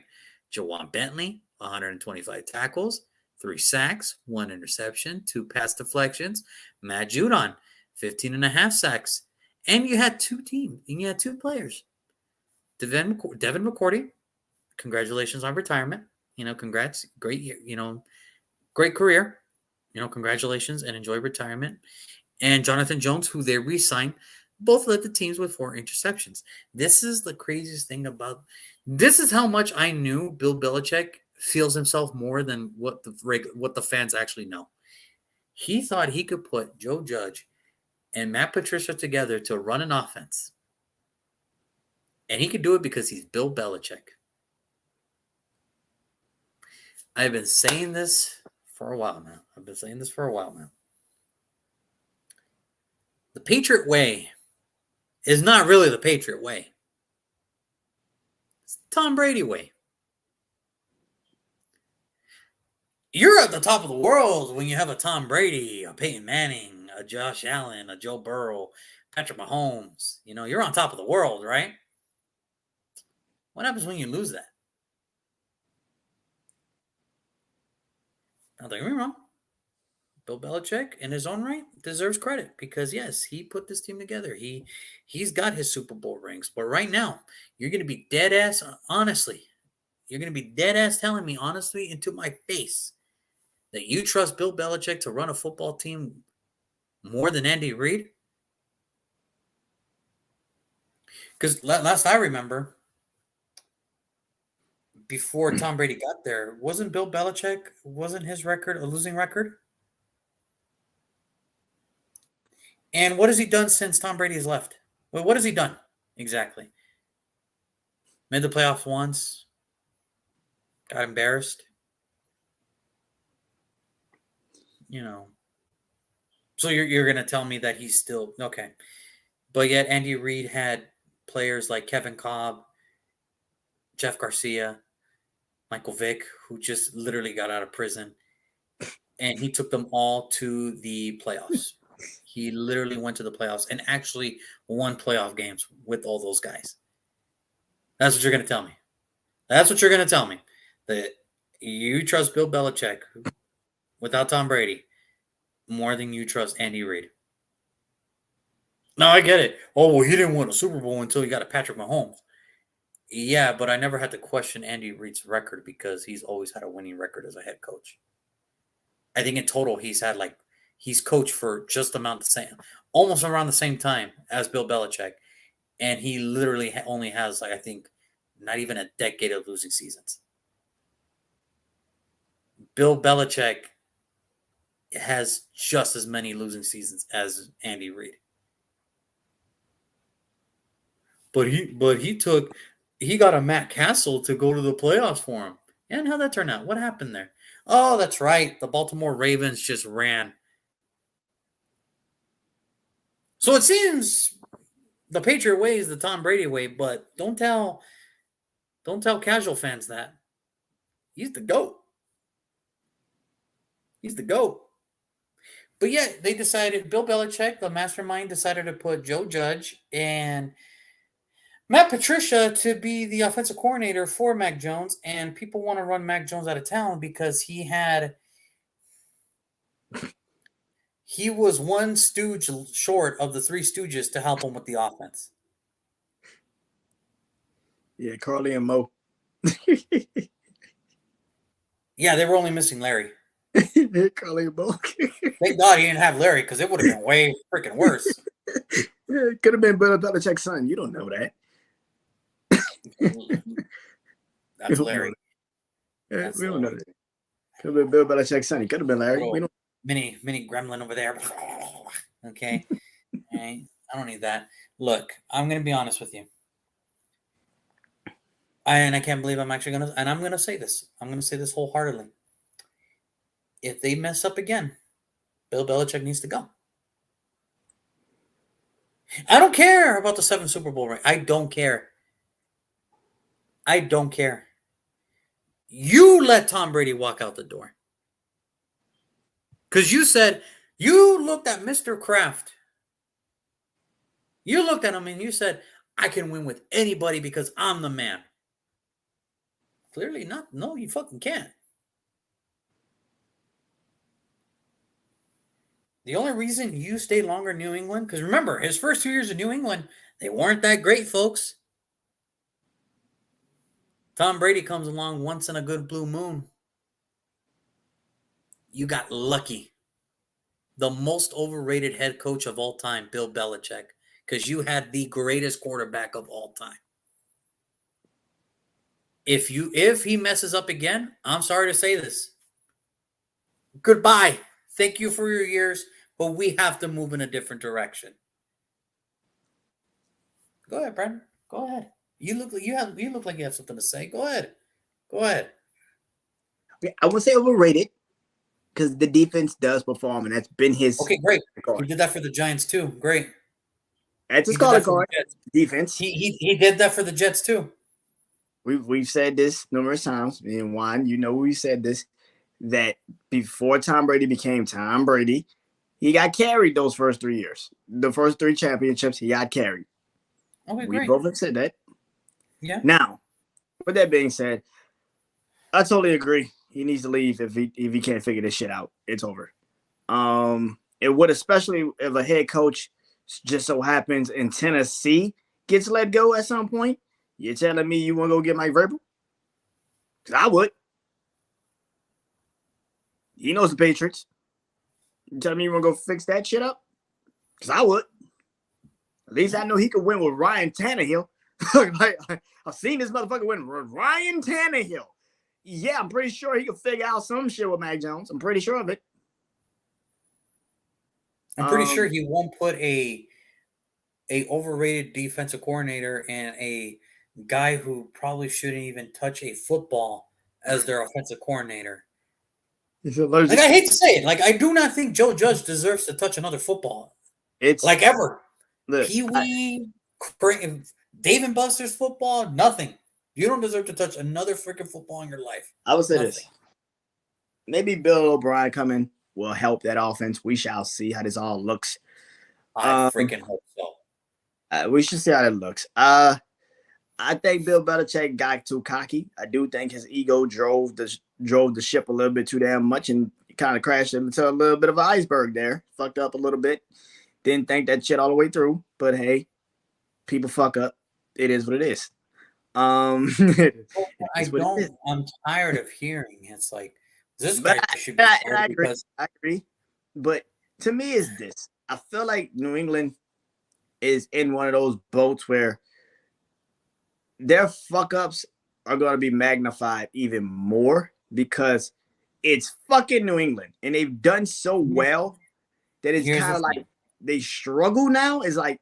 Jawan Bentley, 125 tackles, 3 sacks, 1 interception, 2 pass deflections. Matt Judon, 15.5 sacks. And you had 2 players. Devin McCourty, congratulations on retirement. Congrats. Great year, great career. Congratulations and enjoy retirement. And Jonathan Jones, who they re-signed, both led the teams with 4 interceptions. This is the craziest thing this is how much I knew Bill Belichick feels himself more than what the fans actually know. He thought he could put Joe Judge and Matt Patricia together to run an offense. And he could do it because he's Bill Belichick. I've been saying this for a while now. The Patriot way is not really the Patriot way. It's the Tom Brady way. You're at the top of the world when you have a Tom Brady, a Peyton Manning, a Josh Allen, a Joe Burrow, Patrick Mahomes. You're on top of the world, right? What happens when you lose that? Now, don't get me wrong. Bill Belichick, in his own right, deserves credit because, yes, he put this team together. He's got his Super Bowl rings. But right now, you're going to be dead ass, honestly. You're going to be dead ass telling me honestly into my face that you trust Bill Belichick to run a football team more than Andy Reid? Because last I remember, before Tom Brady got there, wasn't Bill Belichick, wasn't his record a losing record? And what has he done since Tom Brady has left? Well, what has he done exactly? Made the playoffs once, got embarrassed. You know, so you're going to tell me that he's still okay. But yet Andy Reid had players like Kevin Kolb, Jeff Garcia, Michael Vick, who just literally got out of prison, and he took them all to the playoffs. He literally went to the playoffs and actually won playoff games with all those guys. That's what you're going to tell me. That's what you're going to tell me. That you trust Bill Belichick without Tom Brady more than you trust Andy Reid. No, I get it. Oh, well, he didn't win a Super Bowl until he got a Patrick Mahomes. Yeah, but I never had to question Andy Reid's record because he's always had a winning record as a head coach. I think in total he's coached for just about the same, almost around the same time as Bill Belichick, and he literally only has I think not even a decade of losing seasons. Bill Belichick has just as many losing seasons as Andy Reid. But he got a Matt Castle to go to the playoffs for him. And how'd that turn out? What happened there? Oh, that's right. The Baltimore Ravens just ran. So it seems the Patriot way is the Tom Brady way, but don't tell casual fans that. He's the GOAT. He's the GOAT. But yet they decided, Bill Belichick, the mastermind, decided to put Joe Judge and Matt Patricia to be the offensive coordinator for Mac Jones, and people want to run Mac Jones out of town because he was one stooge short of the three stooges to help him with the offense. Yeah, Carly and Mo. Yeah, they were only missing Larry. Carly and Mo. Thank God he didn't have Larry because it would have been way freaking worse. Yeah, it could have been Bill Belichick's son. You don't know that. That's Larry. Yeah, we don't know that. Could have been Bill Belichick's son. He could have been Larry. We don't. Mini gremlin over there. Okay. I don't need that. Look, I'm going to be honest with you. I can't believe I'm actually going to, and I'm going to say this. I'm going to say this wholeheartedly. If they mess up again, Bill Belichick needs to go. I don't care about the 7 Super Bowl ring. I don't care. I don't care. You let Tom Brady walk out the door. Because you looked at Mr. Kraft. You looked at him and you said, I can win with anybody because I'm the man. Clearly not. No, you fucking can't. The only reason you stayed longer in New England, because remember, his first 2 years in New England, they weren't that great, folks. Tom Brady comes along once in a good blue moon. You got lucky. The most overrated head coach of all time, Bill Belichick, because you had the greatest quarterback of all time. If he messes up again, I'm sorry to say this. Goodbye. Thank you for your years, but we have to move in a different direction. Go ahead, Brandon. Go ahead. You look like you have something to say. Go ahead. Go ahead. I would say overrated because the defense does perform, and that's been his. Okay, great. He did that for the Giants too. Great. That's a scholar card. Defense. He did that for the Jets too. We've said this numerous times. And Juan, we said this, that before Tom Brady became Tom Brady, he got carried those first 3 years. The first 3 championships, he got carried. Okay, we great. both have said that. Yeah. Now, with that being said, I totally agree. He needs to leave if he can't figure this shit out. It's over. It would, especially if a head coach just so happens in Tennessee gets let go at some point. You're telling me you want to go get Mike Vrabel? Because I would. He knows the Patriots. You tell me you want to go fix that shit up? Because I would. At least I know he could win with Ryan Tannehill. Like, I've seen this motherfucker win with Ryan Tannehill. Yeah, I'm pretty sure he could figure out some shit with Mac Jones. I'm pretty sure of it. I'm pretty sure he won't put a overrated defensive coordinator and a guy who probably shouldn't even touch a football as their offensive coordinator. He's allergic. Like, I hate to say it, like, I do not think Joe Judge deserves to touch another football. It's like ever. look, Pee Wee, Dave and Buster's football, nothing. You don't deserve to touch another freaking football in your life. I would say Nothing. this. Maybe Bill O'Brien coming will help that offense. We shall see how this all looks. I freaking hope so. We should see how that looks. I think Bill Belichick got too cocky. I do think his ego drove the ship a little bit too damn much and kind of crashed him into a little bit of an iceberg there. Fucked up a little bit. Didn't think that shit all the way through. But hey, people fuck up. It is what it is. I'm tired of hearing it's like this guy should be I agree. But to me, it's this. I feel like New England is in one of those boats where their fuck ups are going to be magnified even more because it's fucking New England and they've done so well that it's kind of like they struggle now. It's like,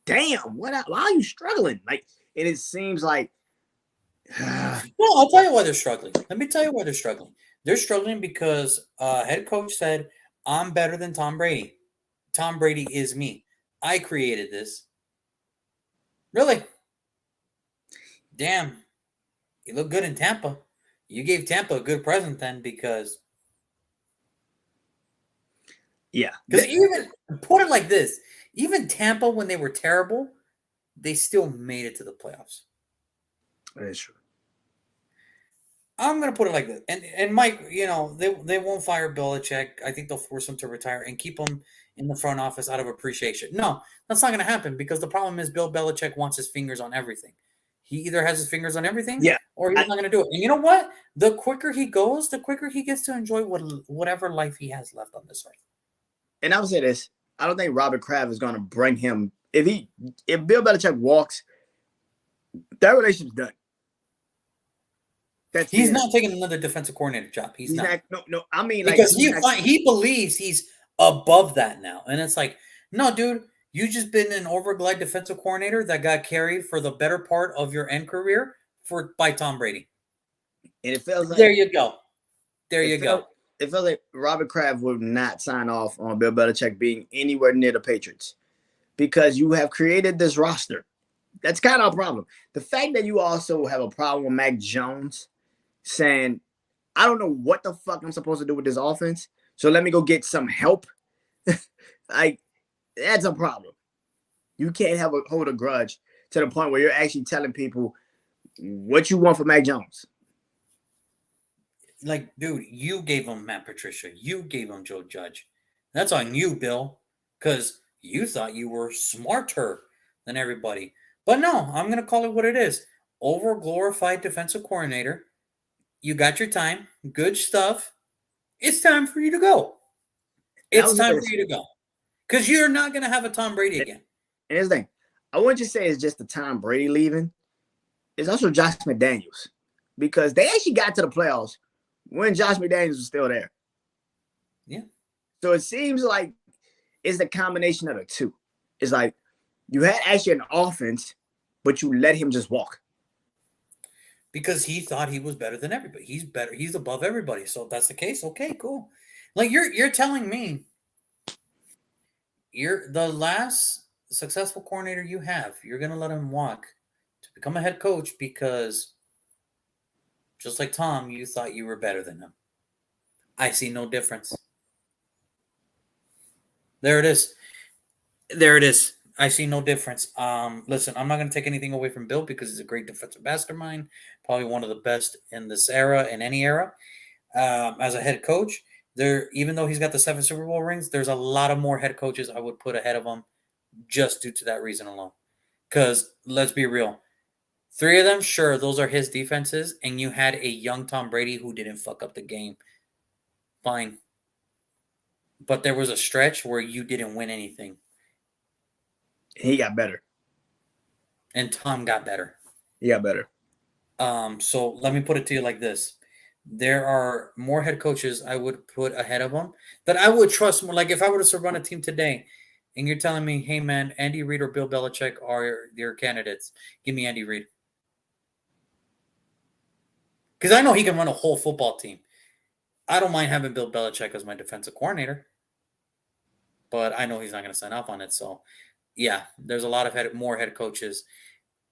damn, why are you struggling? Like, and it seems like. Well, I'll tell you why they're struggling. Let me tell you why they're struggling. They're struggling because head coach said, "I'm better than Tom Brady. Tom Brady is me. I created this." Really? Damn. You look good in Tampa. You gave Tampa a good present then because. Yeah. Because even, put it like this, even Tampa, when they were terrible, they still made it to the playoffs. That is true. I'm going to put it like this. And Mike, they won't fire Belichick. I think they'll force him to retire and keep him in the front office out of appreciation. No, that's not going to happen because the problem is Bill Belichick wants his fingers on everything. He either has his fingers on everything or he's not going to do it. And you know what? The quicker he goes, the quicker he gets to enjoy whatever life he has left on this earth. And I would say this. I don't think Robert Kraft is going to bring him. If Bill Belichick walks, that relationship's done. He's not taking another defensive coordinator job. He's not. No. I mean, because he believes he's above that now, and it's like, no, dude, you just been an overglide defensive coordinator that got carried for the better part of your end career by Tom Brady. And it feels like there you go. It feels like Robert Kraft would not sign off on Bill Belichick being anywhere near the Patriots because you have created this roster. That's kind of a problem. The fact that you also have a problem with Mac Jones saying, I don't know what the fuck I'm supposed to do with this offense, so let me go get some help. Like, that's a problem. You can't hold a grudge to the point where you're actually telling people what you want for Mac Jones. Like, dude, you gave him Matt Patricia. You gave him Joe Judge. That's on you, Bill, because you thought you were smarter than everybody. But no, I'm going to call it what it is. Over-glorified defensive coordinator. You got your time. Good stuff. It's time for you to go. It's time for you to go. Because you're not going to have a Tom Brady again. And here's the thing. I wouldn't just say it's just the Tom Brady leaving. It's also Josh McDaniels. Because they actually got to the playoffs when Josh McDaniels was still there. Yeah. So it seems like it's the combination of the two. It's like you had actually an offense, but you let him just walk. Because he thought he was better than everybody. He's better. He's above everybody. So if that's the case, okay, cool. Like you're telling me you're the last successful coordinator you have. You're going to let him walk to become a head coach because just like Tom, you thought you were better than him. I see no difference. There it is. There it is. I see no difference. Listen, I'm not going to take anything away from Bill because he's a great defensive mastermind, probably one of the best in this era, in any era. As a head coach, even though he's got the 7 Super Bowl rings, there's a lot of more head coaches I would put ahead of him just due to that reason alone. Because let's be real, Three of them, sure, those are his defenses, and you had a young Tom Brady who didn't fuck up the game. Fine. But there was a stretch where you didn't win anything. He got better. And Tom got better. He got better. So let me put it to you like this. There are more head coaches I would put ahead of him that I would trust more. Like if I were to run a team today and you're telling me, hey man, Andy Reid or Bill Belichick are your candidates, give me Andy Reid. Because I know he can run a whole football team. I don't mind having Bill Belichick as my defensive coordinator, but I know he's not going to sign off on it. So, yeah, there's a lot of more head coaches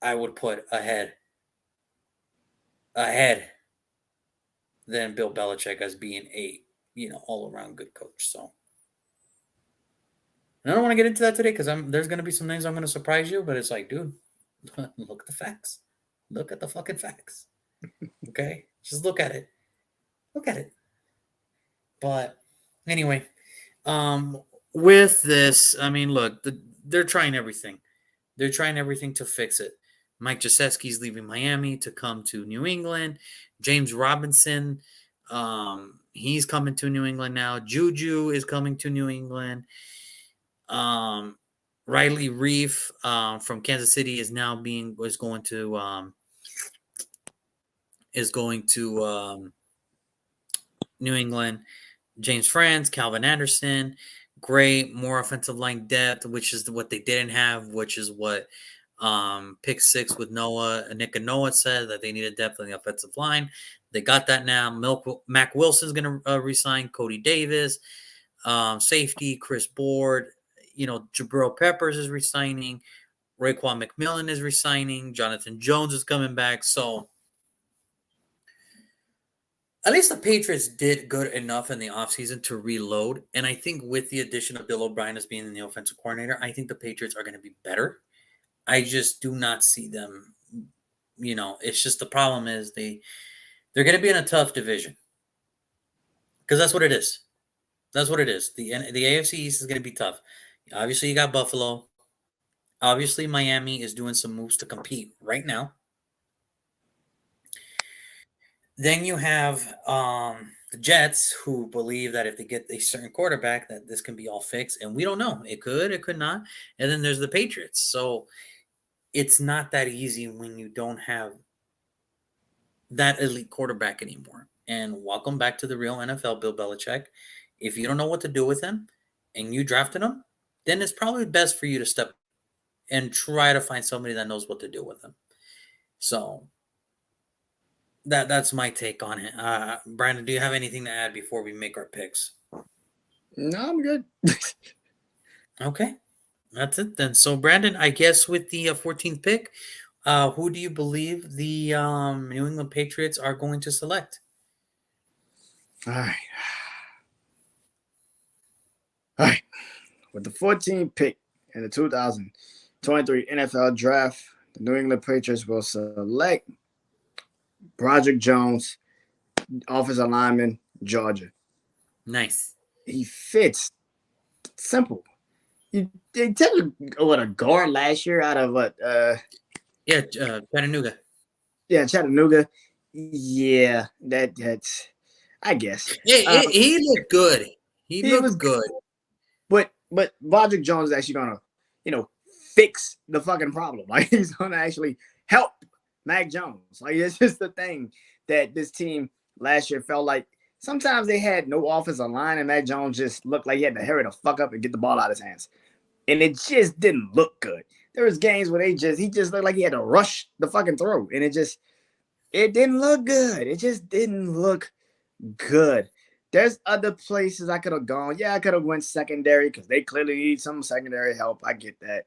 I would put ahead than Bill Belichick as being a all around good coach. So, and I don't want to get into that today because there's going to be some names I'm going to surprise you, but it's like, dude, look at the facts. Look at the fucking facts. Okay, just look at it. Look at it. But anyway, with this, I mean, look, they're trying everything. They're trying everything to fix it. Mike Gesicki's leaving Miami to come to New England. James Robinson, he's coming to New England now. Juju is coming to New England. Riley Reef from Kansas City is going to New England. James Franz, Calvin Anderson, great, more offensive line depth, which is what they didn't have, which is what pick 6 with Nick and Noah said that they needed depth on the offensive line. They got that now. Mac Wilson's going to resign. Cody Davis, safety, Chris Board, Jabril Peppers is resigning. Raekwon McMillan is resigning. Jonathan Jones is coming back. So at least the Patriots did good enough in the offseason to reload. And I think with the addition of Bill O'Brien as being the offensive coordinator, I think the Patriots are going to be better. I just do not see them. It's just the problem is they're going to be in a tough division. Because that's what it is. That's what it is. The AFC East is going to be tough. Obviously, you got Buffalo. Obviously, Miami is doing some moves to compete right now. Then you have the Jets, who believe that if they get a certain quarterback, that this can be all fixed. And we don't know. It could not. And then there's the Patriots. So it's not that easy when you don't have that elite quarterback anymore. And welcome back to the real NFL, Bill Belichick. If you don't know what to do with him and you drafted him, then it's probably best for you to step and try to find somebody that knows what to do with him. So that's my take on it. Brandon, do you have anything to add before we make our picks? No, I'm good. Okay, that's it then. So, Brandon, I guess with the 14th pick, who do you believe the New England Patriots are going to select? All right. With the 14th pick in the 2023 NFL Draft, the New England Patriots will select Broderick Jones, offensive lineman, Georgia. Nice. He fits. Simple. They took a guard last year out of what? Chattanooga. Yeah, Chattanooga. Yeah, that's. I guess. Yeah, he looked good. He looked good. But Broderick Jones is actually gonna, fix the fucking problem. Like he's gonna actually help Mac Jones. Like it's just the thing that this team last year felt like sometimes they had no offensive line and Mac Jones just looked like he had to hurry the fuck up and get the ball out of his hands. And it just didn't look good. There was games where he just looked like he had to rush the fucking throw. And it didn't look good. It just didn't look good. There's other places I could have gone. Yeah, I could have went secondary because they clearly need some secondary help. I get that.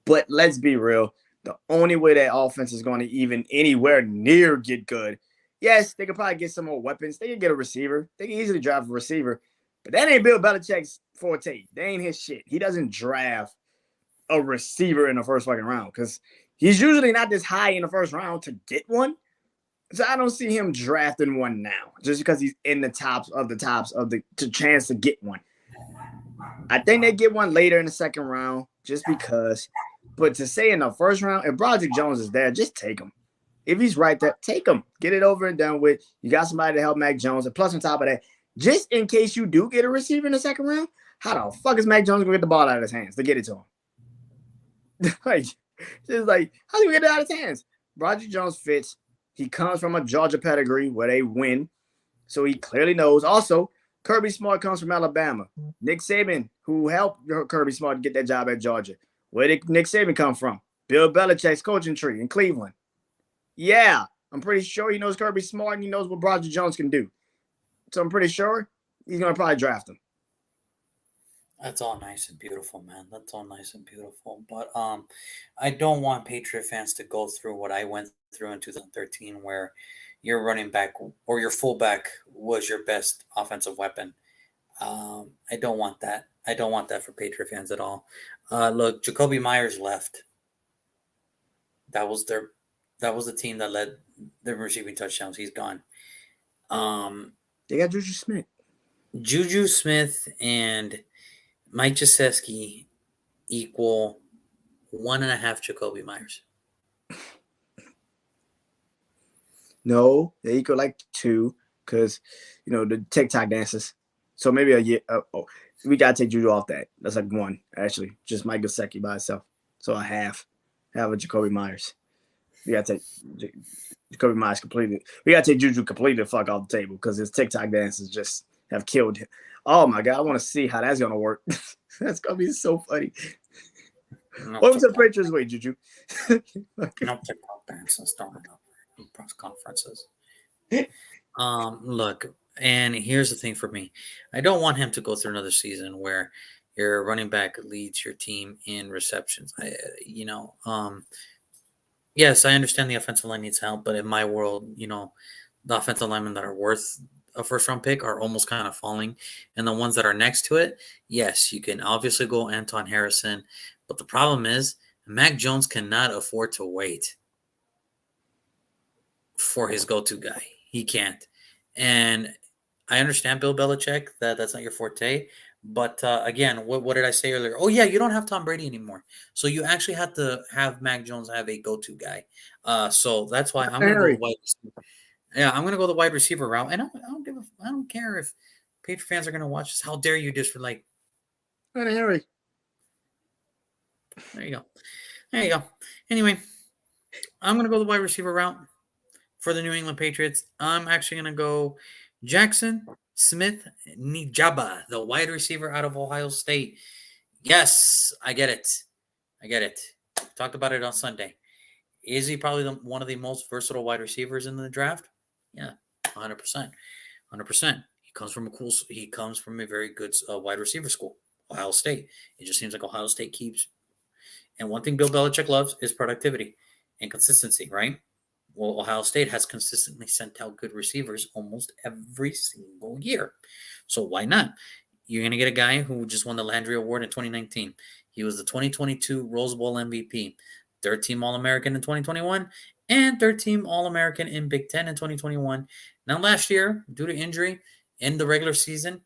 But let's be real. The only way that offense is going to even anywhere near get good, yes, they could probably get some more weapons. They could get a receiver. They can easily draft a receiver. But that ain't Bill Belichick's forte. They ain't his shit. He doesn't draft a receiver in the first fucking round because he's usually not this high in the first round to get one. So I don't see him drafting one now just because he's in the tops of the chance to get one. I think they get one later in the second round just because But to say in the first round, if Broderick Jones is there, just take him. If he's right there, take him. Get it over and done with. You got somebody to help Mac Jones. And plus, on top of that, just in case you do get a receiver in the second round, how the fuck is Mac Jones going to get the ball out of his hands to get it to him? Like, just like, how do we get it out of his hands? Broderick Jones fits. He comes from a Georgia pedigree where they win. So he clearly knows. Also, Kirby Smart comes from Alabama. Nick Saban, who helped Kirby Smart get that job at Georgia. Where did Nick Saban come from? Bill Belichick's coaching tree in Cleveland. Yeah, I'm pretty sure he knows Kirby Smart and he knows what Broderick Jones can do. So I'm pretty sure he's going to probably draft him. That's all nice and beautiful, man. That's all nice and beautiful. But I don't want Patriot fans to go through what I went through in 2013, where your running back or your fullback was your best offensive weapon. I don't want that. I don't want that for Patriot fans at all. Look, Jacoby Myers left. That was the team that led the receiving touchdowns. He's gone. They got Juju Smith. Juju Smith and Mike Gesicki equal 1.5 Jacoby Myers. No, they equal like 2 because, the TikTok dances. So maybe a year. We got to take Juju off that. That's like 1, actually. Just Mike Gesicki by itself. So a half of Jacoby Myers. We got to take Jacoby Myers completely. We got to take Juju completely the fuck off the table because his TikTok dances just have killed him. Oh, my God. I want to see how that's going to work. That's going to be so funny. Welcome to the Patriots way, Juju. No TikTok dances. Don't press conferences. Look, and here's the thing for me. I don't want him to go through another season where your running back leads your team in receptions. Yes, I understand the offensive line needs help, but in my world, the offensive linemen that are worth a first round pick are almost kind of falling. And the ones that are next to it, yes, you can obviously go Anton Harrison. But the problem is, Mac Jones cannot afford to wait for his go to guy. He can't. And I understand, Bill Belichick, that that's not your forte. But again, what did I say earlier? Oh, yeah, you don't have Tom Brady anymore. So you actually have to have Mac Jones have a go to guy. So that's why I'm going to go the wide receiver. Yeah, I'm going to go the wide receiver route. And I don't care if Patriot fans are going to watch this. How dare you just for like. Harry. There you go. There you go. Anyway, I'm going to go the wide receiver route for the New England Patriots. I'm actually going to go Jackson Smith Nijaba, the wide receiver out of Ohio State. Yes, I get it. Talked about it on Sunday. Is he probably one of the most versatile wide receivers in the draft? Yeah, 100%. 100%. He comes from a very good wide receiver school, Ohio State. It just seems like Ohio State keeps. And one thing Bill Belichick loves is productivity and consistency, right? Well, Ohio State has consistently sent out good receivers almost every single year. So why not? You're going to get a guy who just won the Landry Award in 2019. He was the 2022 Rose Bowl MVP, third team All American in 2021, and third team All American in Big Ten in 2021. Now, last year, due to injury in the regular season,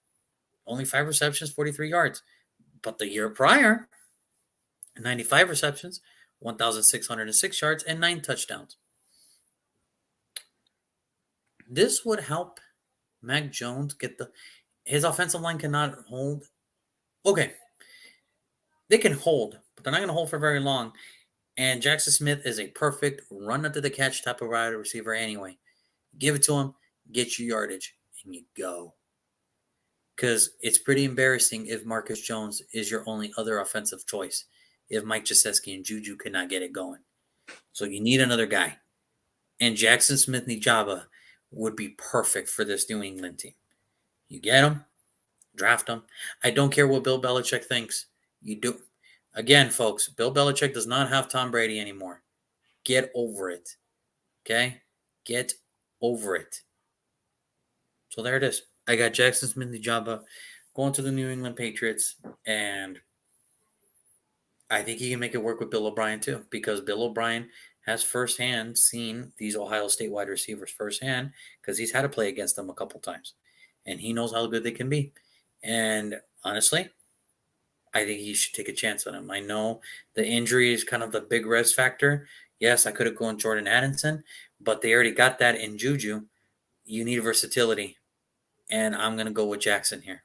only 5 receptions, 43 yards. But the year prior, 95 receptions, 1,606 yards, and 9 touchdowns. This would help Mac Jones get his offensive line cannot hold. Okay, they can hold, but they're not going to hold for very long. And Jackson Smith is a perfect run under the catch type of wide receiver anyway. Give it to him, get your yardage, and you go. Because it's pretty embarrassing if Marcus Jones is your only other offensive choice, if Mike Gesicki and Juju cannot get it going. So you need another guy. And Jackson Smith Nijaba would be perfect for this New England team. You get him, draft him. I don't care what Bill Belichick thinks. You do. Again, folks, Bill Belichick does not have Tom Brady anymore. Get over it. Okay? Get over it. So there it is. I got Jackson Smith Nijaba going to the New England Patriots, and I think he can make it work with Bill O'Brien too, because Bill O'Brien has firsthand seen these Ohio State wide receivers firsthand because he's had to play against them a couple times, and he knows how good they can be. And honestly, I think he should take a chance on him. I know the injury is kind of the big risk factor. Yes, I could have gone Jordan Addison, but they already got that in Juju. You need versatility, and I'm going to go with Jackson here.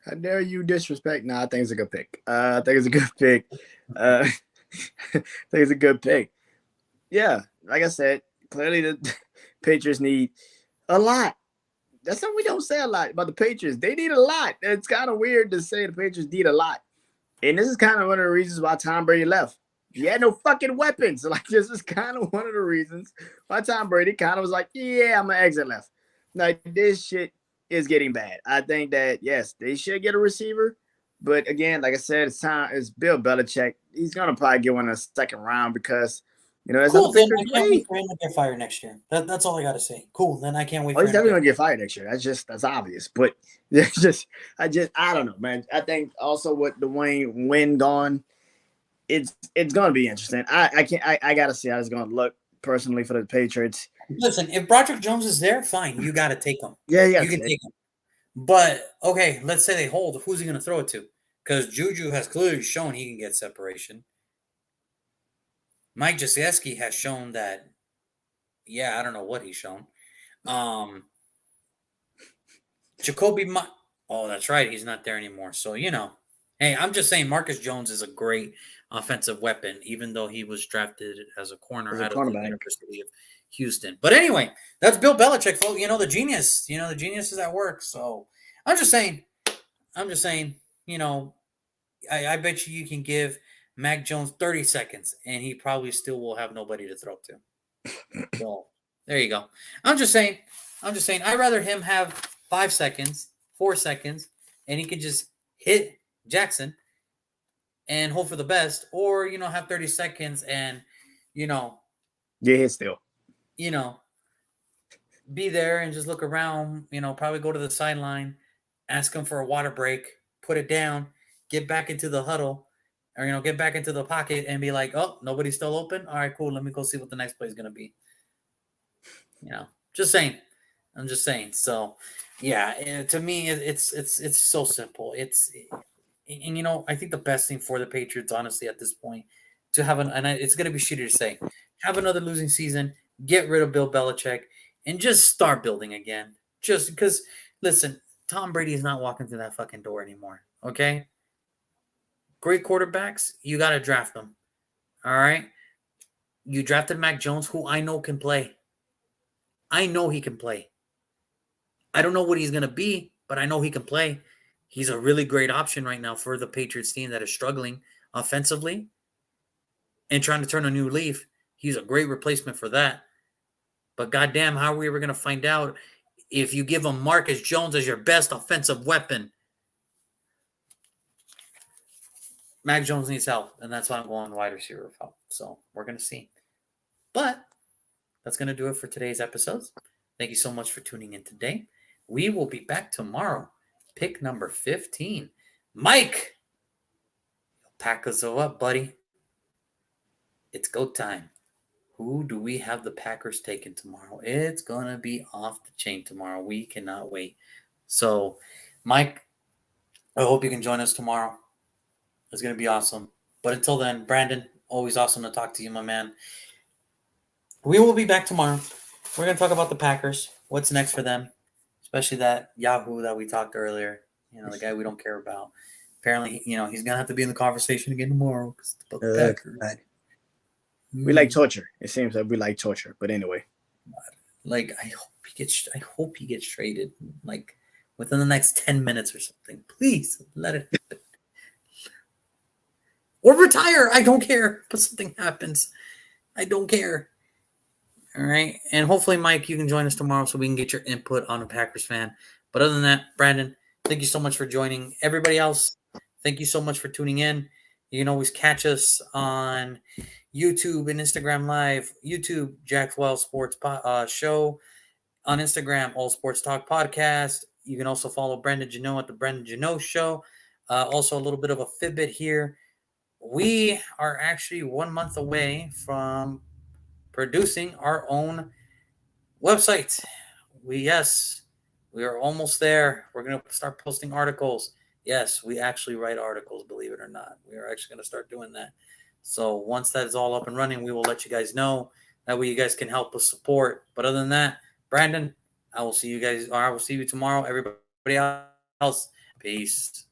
How dare you disrespect? Nah, I think it's a good pick. I think it's a good pick. I think it's a good pick. Yeah, like I said, clearly the Patriots need a lot. That's something we don't say a lot about the Patriots. They need a lot. It's kind of weird to say the Patriots need a lot. And this is kind of one of the reasons why Tom Brady left. He had no fucking weapons. Like, this is kind of one of the reasons why Tom Brady kind of was like, yeah, I'm going to exit left. Like, this shit is getting bad. I think that, yes, they should get a receiver. But again, like I said, it's Bill Belichick. He's going to probably get one in the second round because, that's how the Cool. Then Patriots I can't play. wait for him to get fired next year. That's all I got to say. Cool. Then I can't wait Oh, for he's him to definitely get gonna get fired next year. That's obvious. But I don't know, man. I think also with Dwayne Wynn gone, it's gonna be interesting. I gotta see how it's gonna look personally for the Patriots. Listen, if Broderick Jones is there, fine. You got to take him. Yeah, You can take him. But okay, let's say they hold. Who's he going to throw it to? Because Juju has clearly shown he can get separation. Mike Gesicki has shown that. Yeah, I don't know what he's shown. Jacoby. Oh, that's right. He's not there anymore. So hey, I'm just saying Marcus Jones is a great offensive weapon, even though he was drafted as a corner as a out of the cornerback. University of Houston. But anyway, that's Bill Belichick, folks. The genius. The genius is at work. So I'm just saying. I bet you can give Mac Jones 30 seconds, and he probably still will have nobody to throw to. So there you go. I'm just saying. I'd rather him have 5 seconds, 4 seconds, and he can just hit Jackson and hope for the best, or have 30 seconds and get hit still. Be there and just look around. Probably go to the sideline, ask him for a water break, put it down, get back into the huddle, or get back into the pocket and be like, "Oh, nobody's still open. All right, cool. Let me go see what the next play is gonna be." Just saying. I'm just saying. So, yeah, to me, it's so simple. And I think the best thing for the Patriots, honestly, at this point, to have it's gonna be shitty to say, have another losing season, get rid of Bill Belichick, and just start building again. Just because, listen, Tom Brady is not walking through that fucking door anymore. Okay, great quarterbacks, you got to draft them. All right, you drafted Mac Jones, who I know can play. I know he can play. I don't know what he's gonna be, but I know he can play. He's a really great option right now for the Patriots team that is struggling offensively and trying to turn a new leaf. He's a great replacement for that. But goddamn, how are we ever going to find out if you give him Marcus Jones as your best offensive weapon? Mac Jones needs help, and that's why I'm going wide receiver of help. So we're going to see. But that's going to do it for today's episodes. Thank you so much for tuning in today. We will be back tomorrow. Pick number 15. Mike, pack us up, buddy. It's go time. Who do we have the Packers taking tomorrow? It's going to be off the chain tomorrow. We cannot wait. So, Mike, I hope you can join us tomorrow. It's going to be awesome. But until then, Brandon, always awesome to talk to you, my man. We will be back tomorrow. We're going to talk about the Packers. What's next for them? Especially that Yahoo that we talked earlier. The guy we don't care about. Apparently, he's going to have to be in the conversation again tomorrow. Because it's about the Packers. Right. We like torture. It seems like we like torture. But anyway. Like, I hope he gets traded. Like, within the next 10 minutes or something. Please, let it happen. Or retire. I don't care. But something happens. I don't care. All right. And hopefully, Mike, you can join us tomorrow so we can get your input on a Packers fan. But other than that, Brandon, thank you so much for joining. Everybody else, thank you so much for tuning in. You can always catch us on YouTube and Instagram Live. YouTube, Jack Wells Sports Show. On Instagram, All Sports Talk Podcast. You can also follow Brendan Janot at the Brendan Janot Show. Also, a little bit of a Fitbit here. We are actually 1 month away from producing our own website. We are almost there. We're going to start posting articles. Yes, we actually write articles, believe it or not. We are actually going to start doing that. So once that is all up and running, we will let you guys know. That way you guys can help us support. But other than that, Brandon, I will see you guys, or I will see you tomorrow. Everybody else, peace.